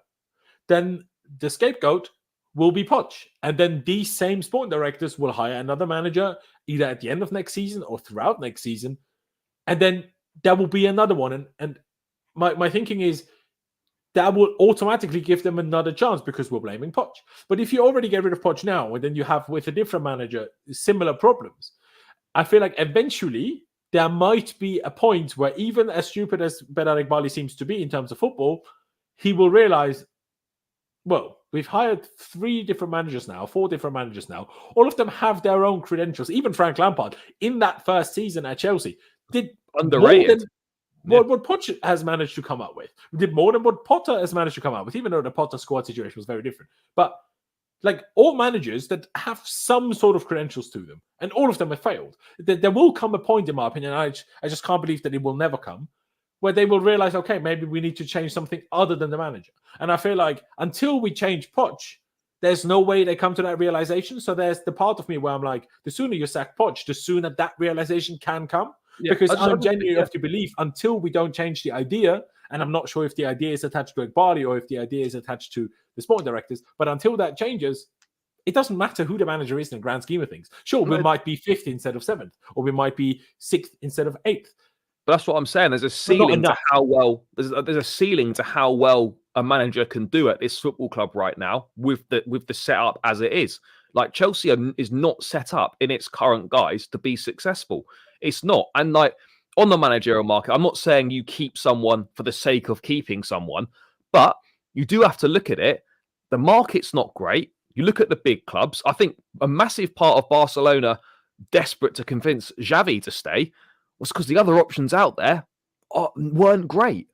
then the scapegoat will be Poch. And then these same sporting directors will hire another manager either at the end of next season or throughout next season. And then there will be another one. And my thinking is that will automatically give them another chance because we're blaming Poch. But if you already get rid of Poch now, and then you have with a different manager similar problems, I feel like eventually there might be a point where, even as stupid as Benarik Bali seems to be in terms of football, he will realize, well, we've hired 4 different managers now. All of them have their own credentials. Even Frank Lampard, in that first season at Chelsea, did underrated what Poch has managed to come up with. We did more than what Potter has managed to come up with, even though the Potter squad situation was very different. But like, all managers that have some sort of credentials to them, and all of them have failed. There will come a point, in my opinion, I just can't believe that it will never come, where they will realize, okay, maybe we need to change something other than the manager. And I feel like until we change Poch, there's no way they come to that realization. So there's the part of me where I'm like, the sooner you sack Poch, the sooner that realization can come. Yeah, because I'm genuinely of the belief, until we don't change the idea, and I'm not sure if the idea is attached to Egbali or if the idea is attached to the sporting directors, but until that changes, it doesn't matter who the manager is in the grand scheme of things. Sure, we might be 5th instead of 7th, or we might be 6th instead of 8th. But that's what I'm saying. There's a ceiling to how well there's a ceiling to how well a manager can do at this football club right now with the setup as it is. Like Chelsea is not set up in its current guise to be successful. It's not. And like on the managerial market, I'm not saying you keep someone for the sake of keeping someone, but you do have to look at it. The market's not great. You look at the big clubs. I think a massive part of Barcelona desperate to convince Xavi to stay was because the other options out there weren't great.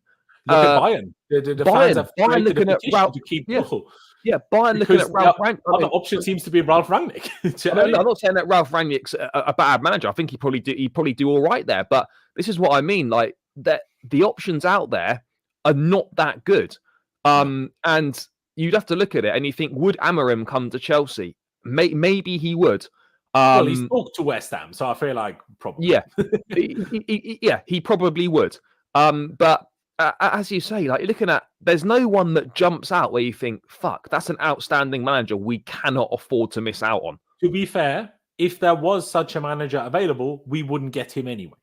Look at Bayern. The fans have Bayern looking at Ralph to keep Tuchel. Yeah, Bayern looking at Ralph Rangnick. Other option seems to be Ralph Rangnick. I'm not saying that Ralph Rangnick's a bad manager. I think he probably do all right there. But this is what I mean. Like that, the options out there are not that good. And you'd have to look at it and you think, would Amorim come to Chelsea? Maybe he would. Well, he spoke to West Ham, so I feel like probably. Yeah, he probably would. But as you say, like you're looking at, there's no one that jumps out where you think, fuck, that's an outstanding manager we cannot afford to miss out on. To be fair, if there was such a manager available, we wouldn't get him anyway.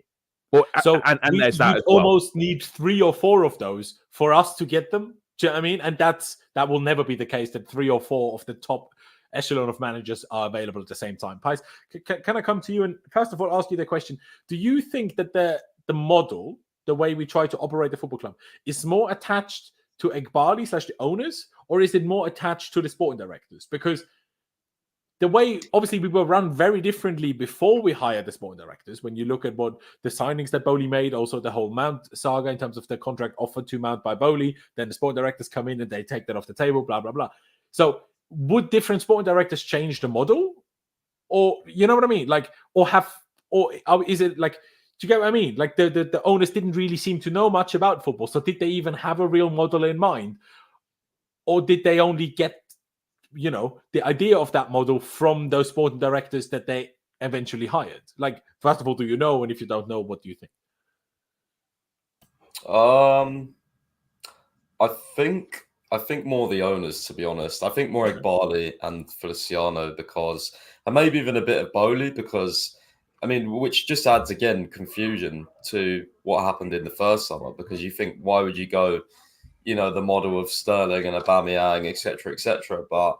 Well, and there's that as well. Almost need 3 or 4 of those for us to get them. Do you know what I mean? And that will never be the case, that 3 or 4 of the top echelon of managers are available at the same time. Pys, can I come to you and first of all ask you the question? Do you think that the model, the way we try to operate the football club, is more attached to Egbali / the owners, or is it more attached to the sporting directors? Because the way, obviously, we were run very differently before we hired the sporting directors. When you look at what the signings that Bowley made, also the whole Mount saga in terms of the contract offered to Mount by Bowley, then the sporting directors come in and they take that off the table, blah, blah, blah. So would different sporting directors change the model? Or, you know what I mean? Like, or is it like, do you get what I mean? Like the owners didn't really seem to know much about football. So did they even have a real model in mind? Or did they only get, the idea of that model from those sporting directors that they eventually hired? Like, first of all, do you know? And if you don't know, what do you think? I think more the owners, to be honest. I think more Egbali and Feliciano and maybe even a bit of Bowley because, which just adds, again, confusion to what happened in the first summer because you think, why would you go, the model of Sterling and Aubameyang, etc., etc. But,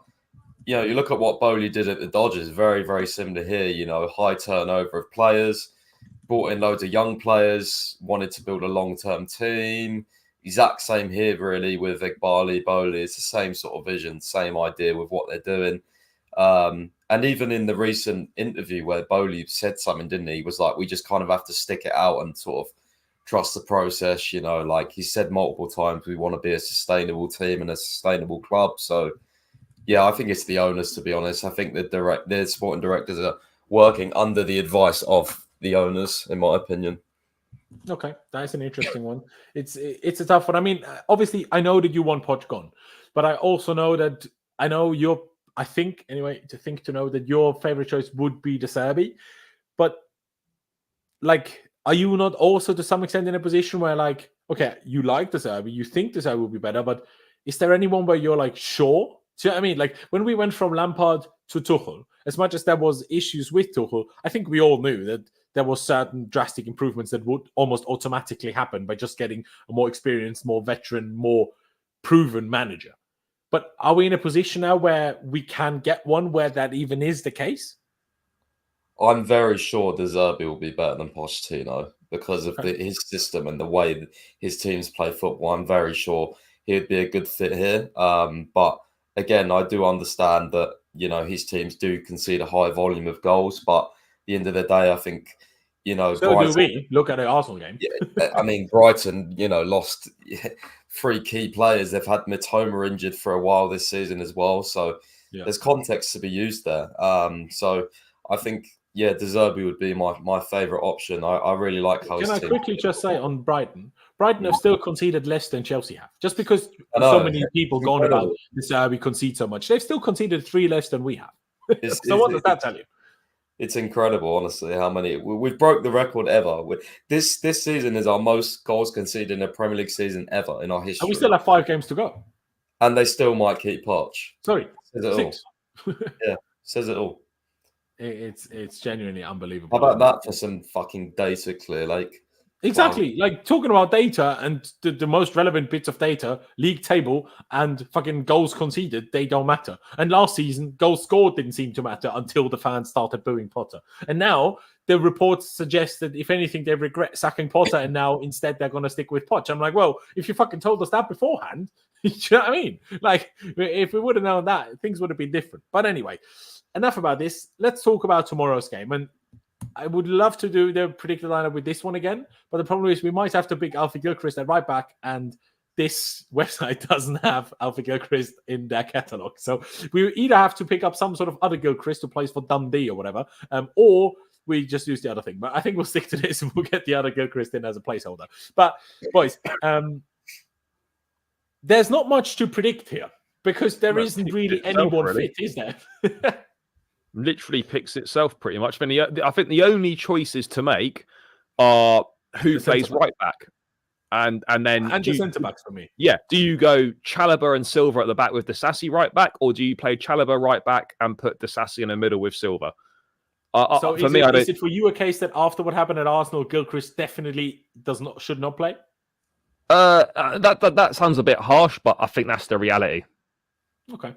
you look at what Bowley did at the Dodgers, very, very similar here, high turnover of players, brought in loads of young players, wanted to build a long-term team. Exact same here, really, with Egbali, Bowley. It's the same sort of vision, same idea with what they're doing. And even in the recent interview where Bowley said something, didn't he? He was like, we just kind of have to stick it out and sort of trust the process. Like he said multiple times, we want to be a sustainable team and a sustainable club. So, yeah, I think it's the owners, to be honest. I think the sporting directors are working under the advice of the owners, in my opinion. Okay, that's an interesting one. It's a tough one. Obviously, I know that you want Poch gone, but I also know that to know that your favorite choice would be De Zerbi. But like, are you not also to some extent in a position where like, okay, you like De Zerbi, you think De Zerbi will be better, but is there anyone where you're like sure? Do you know what I mean? Like when we went from Lampard to Tuchel, as much as there was issues with Tuchel, I think we all knew that there were certain drastic improvements that would almost automatically happen by just getting a more experienced, more veteran, more proven manager. But are we in a position now where we can get one where that even is the case? I'm very sure De Zerbi will be better than Pochettino because of his system and the way his teams play football. I'm very sure he would be a good fit here. But again, I do understand that, his teams do concede a high volume of goals, but the end of the day, I think, so Brighton, do we. Look at the Arsenal game. Brighton, lost 3 key players. They've had Mitoma injured for a while this season as well. So there's context to be used there. So I think, De Zerbi would be my favourite option. I really like how. Can I quickly just say on Brighton? Brighton have still conceded less than Chelsea have. Just because so many people gone about De Zerbi concede so much, they've still conceded 3 less than we have. So what does that tell you? It's incredible, honestly, how many we've broke the record ever. This season is our most goals conceded in a Premier League season ever in our history. And we still have 5 games to go. And they still might keep Poch. Sorry, 6. Says it all. It's genuinely unbelievable. How about that for some fucking data, Clear Lake? Exactly. Wow. Like talking about data and the most relevant bits of data, league table and fucking goals conceded, they don't matter. And last season, goals scored didn't seem to matter until the fans started booing Potter. And now the reports suggest that if anything, they regret sacking Potter and now instead they're going to stick with Poch. I'm like, well, if you fucking told us that beforehand, you know what I mean? Like, if we would have known that, things would have been different. But anyway, enough about this. Let's talk about tomorrow's game. And I would love to do the predicted lineup with this one again, but the problem is we might have to pick Alfie Gilchrist at right back, and this website doesn't have Alfie Gilchrist in their catalog. So we either have to pick up some sort of other Gilchrist who plays for Dundee or whatever, or we just use the other thing. But I think we'll stick to this and we'll get the other Gilchrist in as a placeholder. But boys, there's not much to predict here because there isn't really anyone fit, is there? Literally picks itself pretty much. I think the only choices to make are who plays right back, and then the centre backs for me. Yeah, do you go Chalobah and Silva at the back with Disasi right back, or do you play Chalobah right back and put Disasi in the middle with Silva? So for me, is it for you a case that after what happened at Arsenal, Gilchrist definitely should not play? That sounds a bit harsh, but I think that's the reality. Okay,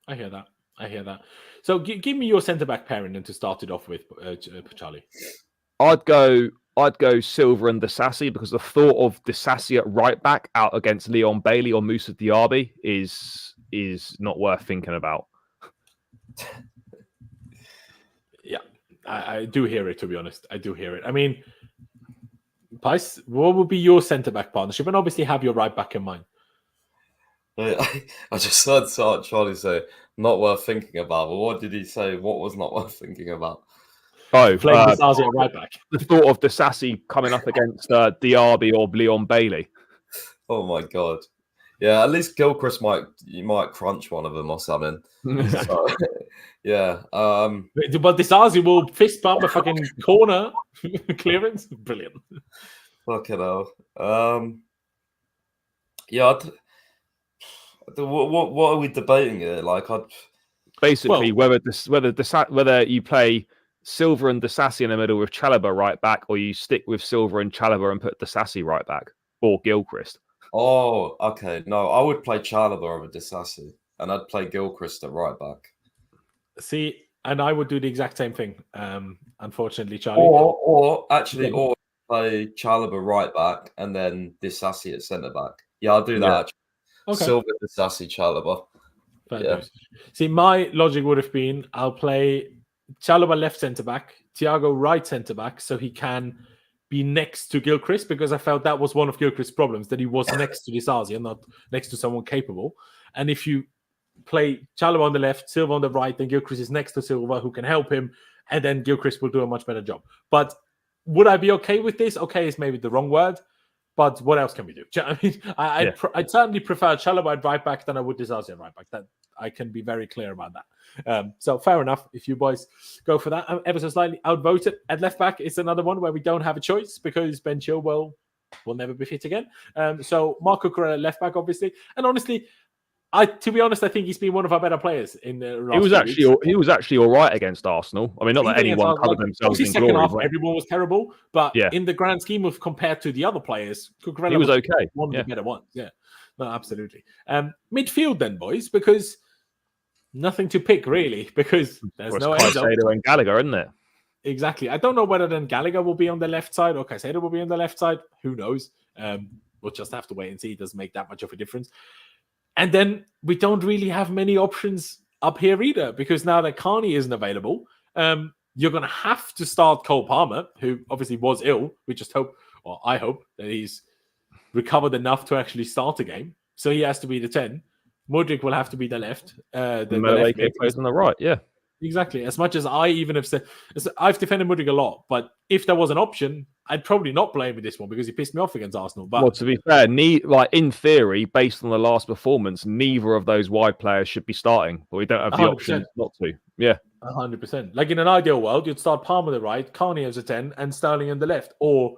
I hear that. So give me your centre back pairing then to start it off with, Charlie. I'd go Silva and Disasi because the thought of Disasi at right back out against Leon Bailey or Moussa Diaby is not worth thinking about. Yeah, I do hear it, to be honest. I do hear it. I mean, Pys, what would be your centre back partnership? And obviously have your right back in mind. I just heard Charlie say, not worth thinking about. But what did he say? What was not worth thinking about? Oh, playing Disasi at right back. The thought of Disasi coming up against Diaby or Leon Bailey. Oh my god! Yeah, at least Gilchrist might crunch one of them or something. So, yeah. But Disasi will fist bump a fucking corner clearance. Brilliant. Fucking hell. Yeah. What are we debating here? Like, basically whether you play Silva and Disasi in the middle with Chalobah right back, or you stick with Silva and Chalobah and put Disasi right back, or Gilchrist. Oh, okay. No, I would play Chalobah over Disasi, and I'd play Gilchrist at right back. See, and I would do the exact same thing. Unfortunately, Charlie. Or play Chalobah right back and then Disasi at centre back. Yeah, I'll do that. Okay. Silva, Disasi, Chalobah. Yeah. See, my logic would have been I'll play Chalobah left centre back, Thiago right centre back, so he can be next to Gilchrist, because I felt that was one of Gilchrist's problems, that he was next to Disasi and not next to someone capable. And if you play Chalobah on the left, Silva on the right, then Gilchrist is next to Silva, who can help him, and then Gilchrist will do a much better job. But would I be okay with this? Okay is maybe the wrong word, but what else can we do? I mean, I'd certainly prefer Chalobah at right back than I would Disasi at right back. That I can be very clear about that. So fair enough if you boys go for that. Ever so slightly outvoted at left back. It's another one where we don't have a choice because Ben Chilwell will never be fit again. So Marco Correa at left back, obviously. And honestly, to be honest, I think he's been one of our better players in the last He was actually all right against Arsenal. I mean, not that anyone covered themselves in glory. Half, everyone was terrible, but in the grand scheme of compared to the other players, Cucurella he was okay. One of the better ones. Yeah, no, absolutely. Midfield then, boys, because nothing to pick really, because there's no Caicedo and Gallagher, isn't it? Exactly. I don't know whether then Gallagher will be on the left side or Caicedo will be on the left side. Who knows? We'll just have to wait and see. It doesn't make that much of a difference. And then we don't really have many options up here either, because now that Carney isn't available, you're going to have to start Cole Palmer, who obviously was ill. We just hope, or I hope, that he's recovered enough to actually start a game. So he has to be the 10. Mudryk will have to be the left. The left plays on the right, yeah. Exactly. As much as I even have said, I've defended Mudryk a lot, but if there was an option, I'd probably not play him with this one because he pissed me off against Arsenal. But well, to be fair, in theory, based on the last performance, neither of those wide players should be starting, but we don't have the 100%. Option not to. Yeah. 100%. Like in an ideal world, you'd start Palmer on the right, Carney as a 10, and Sterling on the left. Or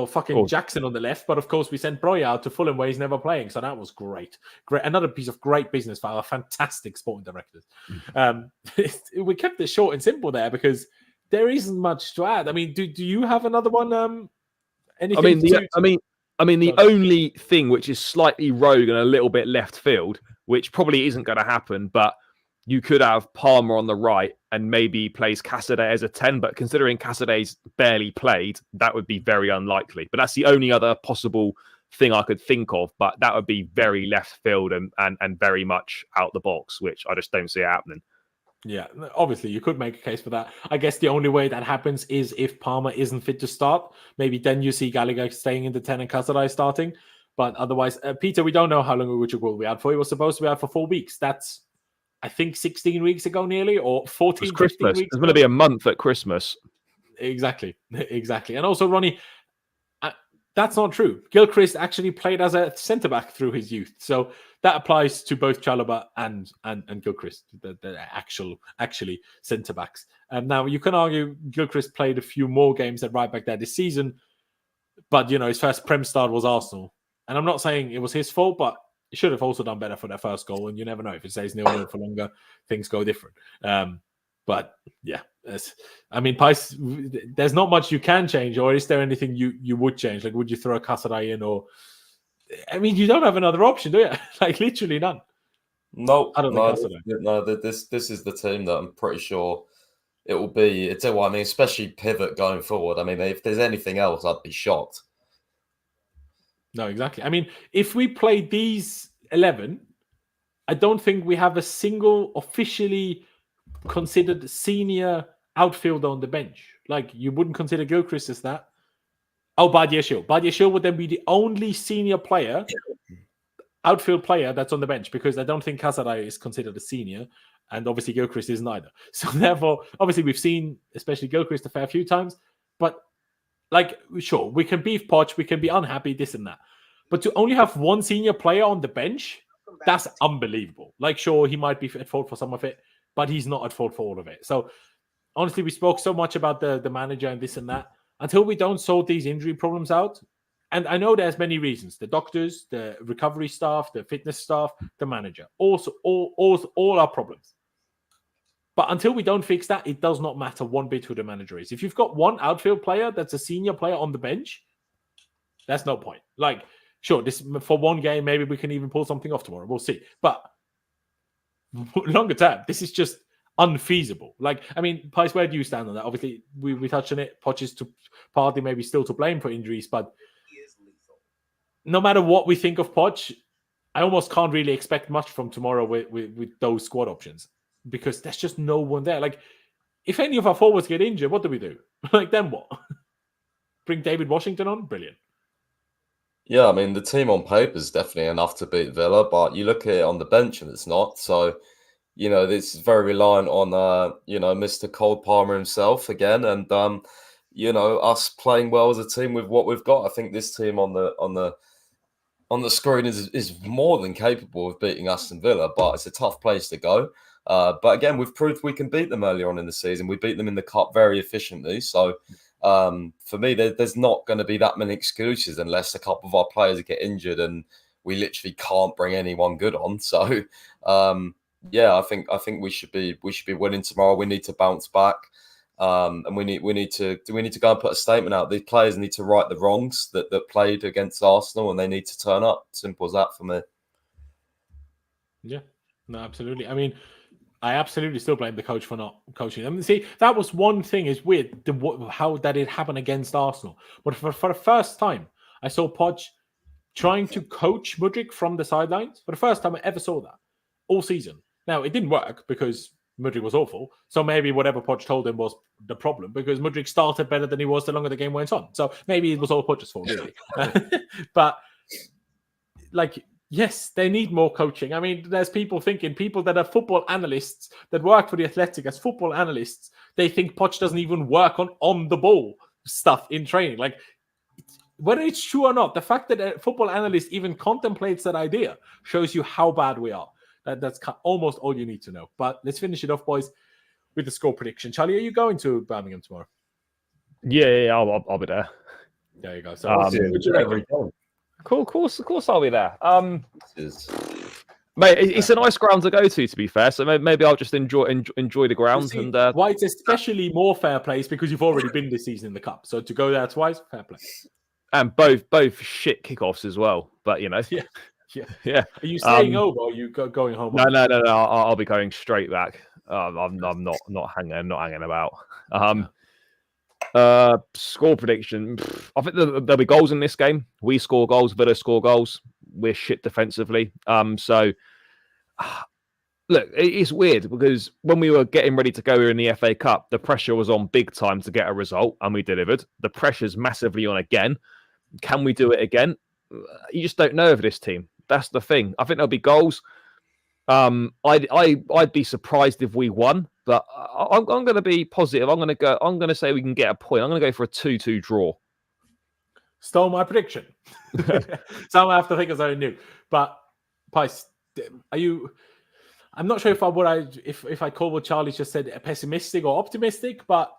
fucking Jackson on the left, but of course we sent Broy out to Fulham where he's never playing, so that was great. Another piece of great business for our fantastic sporting directors. We kept it short and simple there because there isn't much to add. I mean, do you have another one? Anything? The only thing which is slightly rogue and a little bit left field, which probably isn't going to happen, but you could have Palmer on the right and maybe plays Casadei as a 10, but considering Casadei's barely played, that would be very unlikely. But that's the only other possible thing I could think of, but that would be very left field and very much out the box, which I just don't see happening. Yeah, obviously you could make a case for that. I guess the only way that happens is if Palmer isn't fit to start. Maybe then you see Gallagher staying in the 10 and Casadei starting. But otherwise, Peter, we don't know how long Uruguay will be out for. He was supposed to be out for 4 weeks. That's, I think, 16 weeks ago nearly, or 14, 15 weeks. It's going to be a month at Christmas. Exactly. And also, Ronnie, that's not true. Gilchrist actually played as a centre-back through his youth. So that applies to both Chalobah and Gilchrist, the actually centre-backs. Now, you can argue Gilchrist played a few more games at right back there this season, but, his first Prem start was Arsenal. And I'm not saying it was his fault, but he should have also done better for their first goal. And you never know. If it stays 0-0 for longer, things go different. But yeah, Pys, there's not much you can change, or is there anything you would change? Like, would you throw a Casadei in, or you don't have another option, do you? Like, literally none. No, this is the team that I'm pretty sure it will be. It's what I mean, especially pivot going forward. I mean, if there's anything else, I'd be shocked. No, exactly. I mean, if we play these 11, I don't think we have a single officially considered senior outfielder on the bench. Like, you wouldn't consider Gilchrist as that. Oh, Badiashile. Badiashile would then be the only senior player, outfield player that's on the bench, because I don't think Casadei is considered a senior, and obviously Gilchrist isn't either. So therefore, obviously we've seen, especially Gilchrist, a fair few times, but like, sure, we can beef Poch, we can be unhappy, this and that. But to only have one senior player on the bench, that's unbelievable. Like, sure, he might be at fault for some of it, but he's not at fault for all of it. So honestly, we spoke so much about the manager and this and that. Until we don't sort these injury problems out, and I know there's many reasons: the doctors, the recovery staff, the fitness staff, the manager, also all our problems. But until we don't fix that, it does not matter one bit who the manager is. If you've got one outfield player that's a senior player on the bench, that's no point. Like, sure, this for one game, maybe we can even pull something off tomorrow. We'll see. But longer term, this is just unfeasible. Like, I mean, Pys, where do you stand on that? Obviously, we touched on it. Poch is partly maybe still to blame for injuries, but no matter what we think of Poch, I almost can't really expect much from tomorrow with those squad options, because there's just no one there. Like, if any of our forwards get injured, what do we do? Like, then what? Bring David Washington on? Brilliant. Yeah, I mean, the team on paper is definitely enough to beat Villa, but you look at it on the bench and it's not. So, this is very reliant on, Mr. Cole Palmer himself again, and us playing well as a team with what we've got. I think this team on the screen is more than capable of beating Aston Villa, but it's a tough place to go. But again, we've proved we can beat them earlier on in the season. We beat them in the cup very efficiently. So for me, there's not going to be that many excuses unless a couple of our players get injured and we literally can't bring anyone good on. So I think we should be winning tomorrow. We need to bounce back, and we need to go and put a statement out. These players need to right the wrongs that played against Arsenal, and they need to turn up. Simple as that for me. Yeah, no, absolutely. I mean, I absolutely still blame the coach for not coaching them. See, that was one thing is weird, how that it happened against Arsenal. But for the first time, I saw Poch trying to coach Mudryk from the sidelines. For the first time I ever saw that all season. Now, it didn't work because Mudryk was awful. So maybe whatever Poch told him was the problem, because Mudryk started better than he was the longer the game went on. So maybe it was all Poch's fault, really. But, like, yes, they need more coaching. I mean, there's people that are football analysts that work for The Athletic as football analysts, they think Poch doesn't even work on the ball stuff in training. Like, whether it's true or not, the fact that a football analyst even contemplates that idea shows you how bad we are. That's almost all you need to know. But let's finish it off, boys, with the score prediction. Charlie, are you going to Birmingham tomorrow? Yeah, I'll be there. There you go. So, what do you reckon? Cool, of course, I'll be there. Is- Mate, it's a nice ground to go to be fair. So maybe I'll just enjoy the ground. See, And why it's especially more fair play is because you've already been this season in the cup. So to go there twice, fair play. and both shit kickoffs as well. But you know, yeah. Are you staying over or are you going home? No. I'll be going straight back. I'm not hanging about. Score prediction. I think there'll be goals in this game. We score goals. Villa score goals. We're shit defensively. So look, it's weird because when we were getting ready to go here in the FA Cup, the pressure was on big time to get a result, and we delivered. The pressure's massively on again. Can we do it again? You just don't know of this team. That's the thing. I think there'll be goals. I'd be surprised if we won, but I'm going to be positive. I'm going to say we can get a point. I'm going to go for a 2-2 draw. Stole my prediction. So I have to think of something new. But Pys, are you? I'm not sure if I call what Charlie just said pessimistic or optimistic, but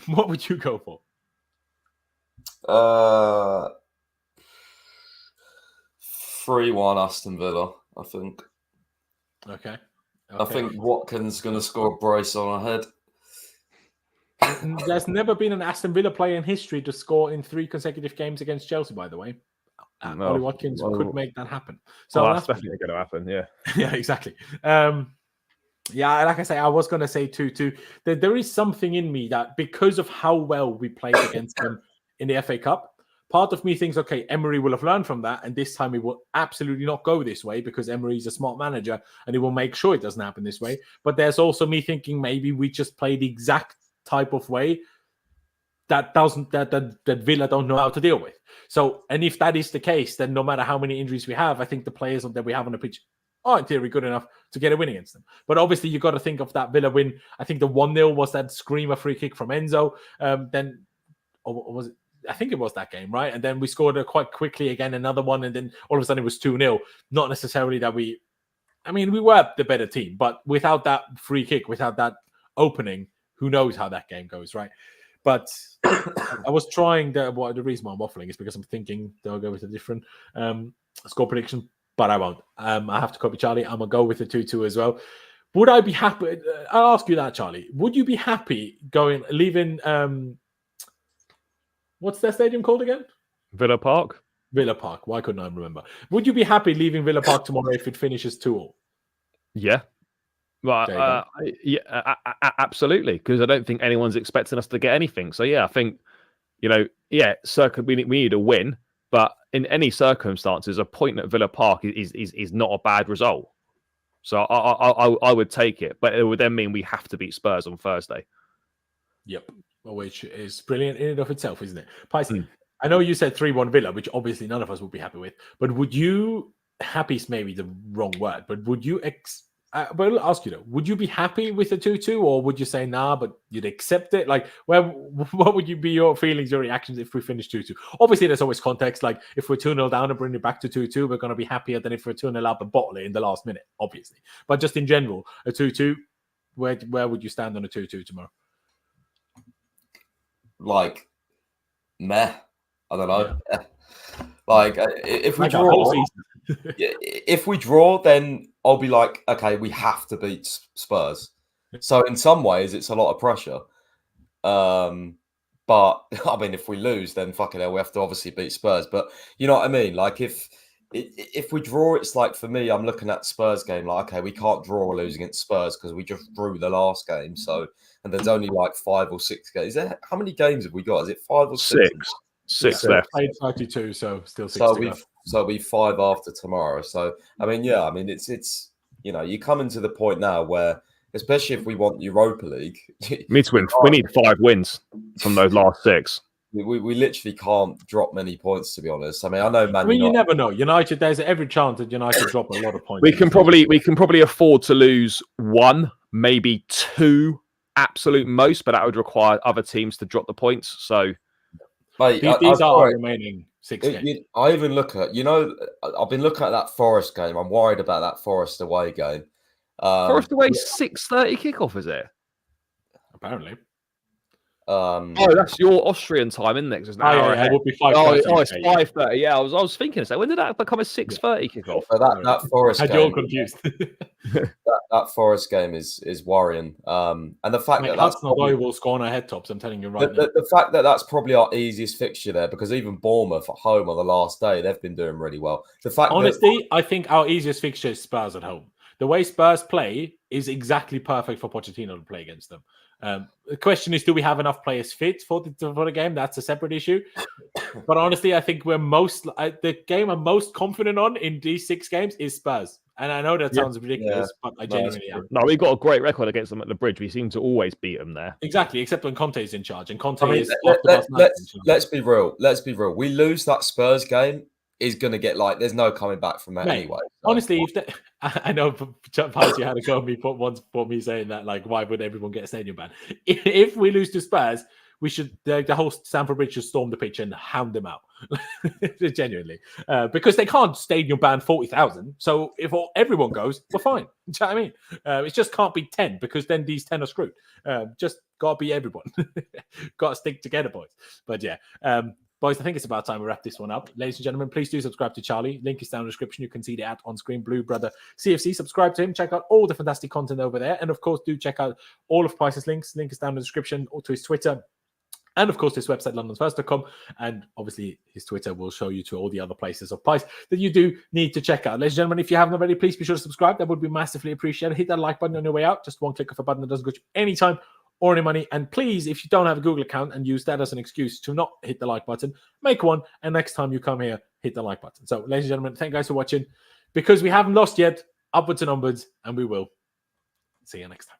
what would you go for? 3-1 Aston Villa, I think. Okay. I think Watkins is going to score a brace on our head. There's never been an Aston Villa player in history to score in 3 consecutive games against Chelsea, by the way. Ollie Watkins could make that happen. So that's definitely going to happen, yeah. Yeah, exactly. Yeah, like I say, I was going to say 2-2. There is something in me that because of how well we played against them in the FA Cup, part of me thinks, okay, Emery will have learned from that, and this time he will absolutely not go this way because Emery is a smart manager and he will make sure it doesn't happen this way. But there's also me thinking maybe we just play the exact type of way that Villa don't know how to deal with. So, and if that is the case, then no matter how many injuries we have, I think the players that we have on the pitch are in theory good enough to get a win against them. But obviously, you've got to think of that Villa win. I think the 1-0 was that screamer free kick from Enzo. Or was it? I think it was that game, right? And then we scored quite quickly again, another one, and then all of a sudden it was 2-0. Not necessarily that we were the better team, but without that free kick, without that opening, who knows how that game goes, right? But I was trying the reason why I'm waffling is because I'm thinking they'll go with a different score prediction, but I won't. I have to copy Charlie. I'm gonna go with the 2-2 as well. Would I be happy? I'll ask you that, Charlie. Would you be happy leaving? What's their stadium called again? Villa Park. Villa Park. Why couldn't I remember? Would you be happy leaving Villa Park tomorrow if it finishes 2-2? Yeah. Well, absolutely. Because I don't think anyone's expecting us to get anything. So yeah, I think we need a win, but in any circumstances, a point at Villa Park is not a bad result. So I would take it, but it would then mean we have to beat Spurs on Thursday. Yep. Which is brilliant in and of itself, isn't it? Pys, I know you said 3-1 Villa, which obviously none of us would be happy with, but would you, happy is maybe the wrong word, but would you, but I'll ask you though, would you be happy with the 2-2 or would you say nah, but you'd accept it? Like, what would you be your feelings, your reactions if we finish 2-2? Obviously, there's always context, like if we're 2-0 down and bring it back to 2-2, we're going to be happier than if we're 2-0 up and bottle it in the last minute, obviously. But just in general, a 2-2, where would you stand on a 2-2 tomorrow? Like, meh. I don't know. Yeah. Like, if we draw, if we draw, then I'll be like, okay, we have to beat Spurs. So in some ways, it's a lot of pressure. But I mean, if we lose, then fucking hell, we have to obviously beat Spurs. But you know what I mean? Like, if we draw, it's like for me, I'm looking at Spurs game. Like, okay, we can't draw or lose against Spurs because we just drew the last game. So. And there's only like 5 or 6 games. How many games have we got? Is it 5 or 6? 6 left. Played 32, so still 6 to go. So we 5 after tomorrow. So I mean, yeah, I mean it's you come into the point now where, especially if we want Europa League, we need to win. We need 5 wins from those last 6. We literally can't drop many points, to be honest. I mean, I know, man. You never know. United, there's every chance that United drop a lot of points. We can probably afford to lose 1, maybe 2. Absolute most, but that would require other teams to drop the points. So, mate, these are our remaining 6 games. I even look at, I've been looking at that Forest game. I'm worried about that Forest away game. Forest away 6:30 kickoff, is it? Apparently. Oh, that's your Austrian time, isn't it? 'Cause it's an hour It ahead. would be Oh, 5:30. it's 5:30. Yeah, I was thinking. So when did that become a 6:30 kickoff? So that Forest Had game, you all confused? that Forest game is worrying. And the fact that that's Hudson Odoi will score on our head tops. I'm telling you right now. the fact that that's probably our easiest fixture there, because even Bournemouth at home on the last day, they've been doing really well. The fact Honestly, I think our easiest fixture is Spurs at home. The way Spurs play is exactly perfect for Pochettino to play against them. The question is, do we have enough players fit for the game? That's a separate issue. But honestly, I think the game I'm most confident on in these 6 games is Spurs. And I know that sounds ridiculous, but I genuinely am. No, we've got a great record against them at the Bridge. We seem to always beat them there. Exactly, except when Conte is in charge. And Conte is... Let's be real. Let's be real. We lose that Spurs game, is going to get there's no coming back from that anyway. So. Honestly, I know Paz, you had a go at me once for me saying that, why would everyone get a stadium ban? If we lose to Spurs, we should the whole Stamford Bridge should storm the pitch and hound them out. Genuinely, because they can't stadium ban 40,000. So if everyone goes, we're fine. Do you know what I mean? It just can't be 10, because then these 10 are screwed. Just gotta be everyone. Gotta stick together, boys. But yeah. Boys, I think it's about time we wrap this one up. Ladies and gentlemen, please do subscribe to Charlie. Link is down in the description. You can see the ad on screen. Blue Brother CFC. Subscribe to him. Check out all the fantastic content over there. And of course, do check out all of Pice's links. Link is down in the description, or to his Twitter. And of course, his website, londonsfirst.com. And obviously, his Twitter will show you to all the other places of Pice that you do need to check out. Ladies and gentlemen, if you haven't already, please be sure to subscribe. That would be massively appreciated. Hit that like button on your way out. Just one click of a button that doesn't cost you any time or any money. And please, if you don't have a Google account and use that as an excuse to not hit the like button, make one. And next time you come here, hit the like button. So, ladies and gentlemen, thank you guys for watching. Because we haven't lost yet, upwards and onwards, and we will. See you next time.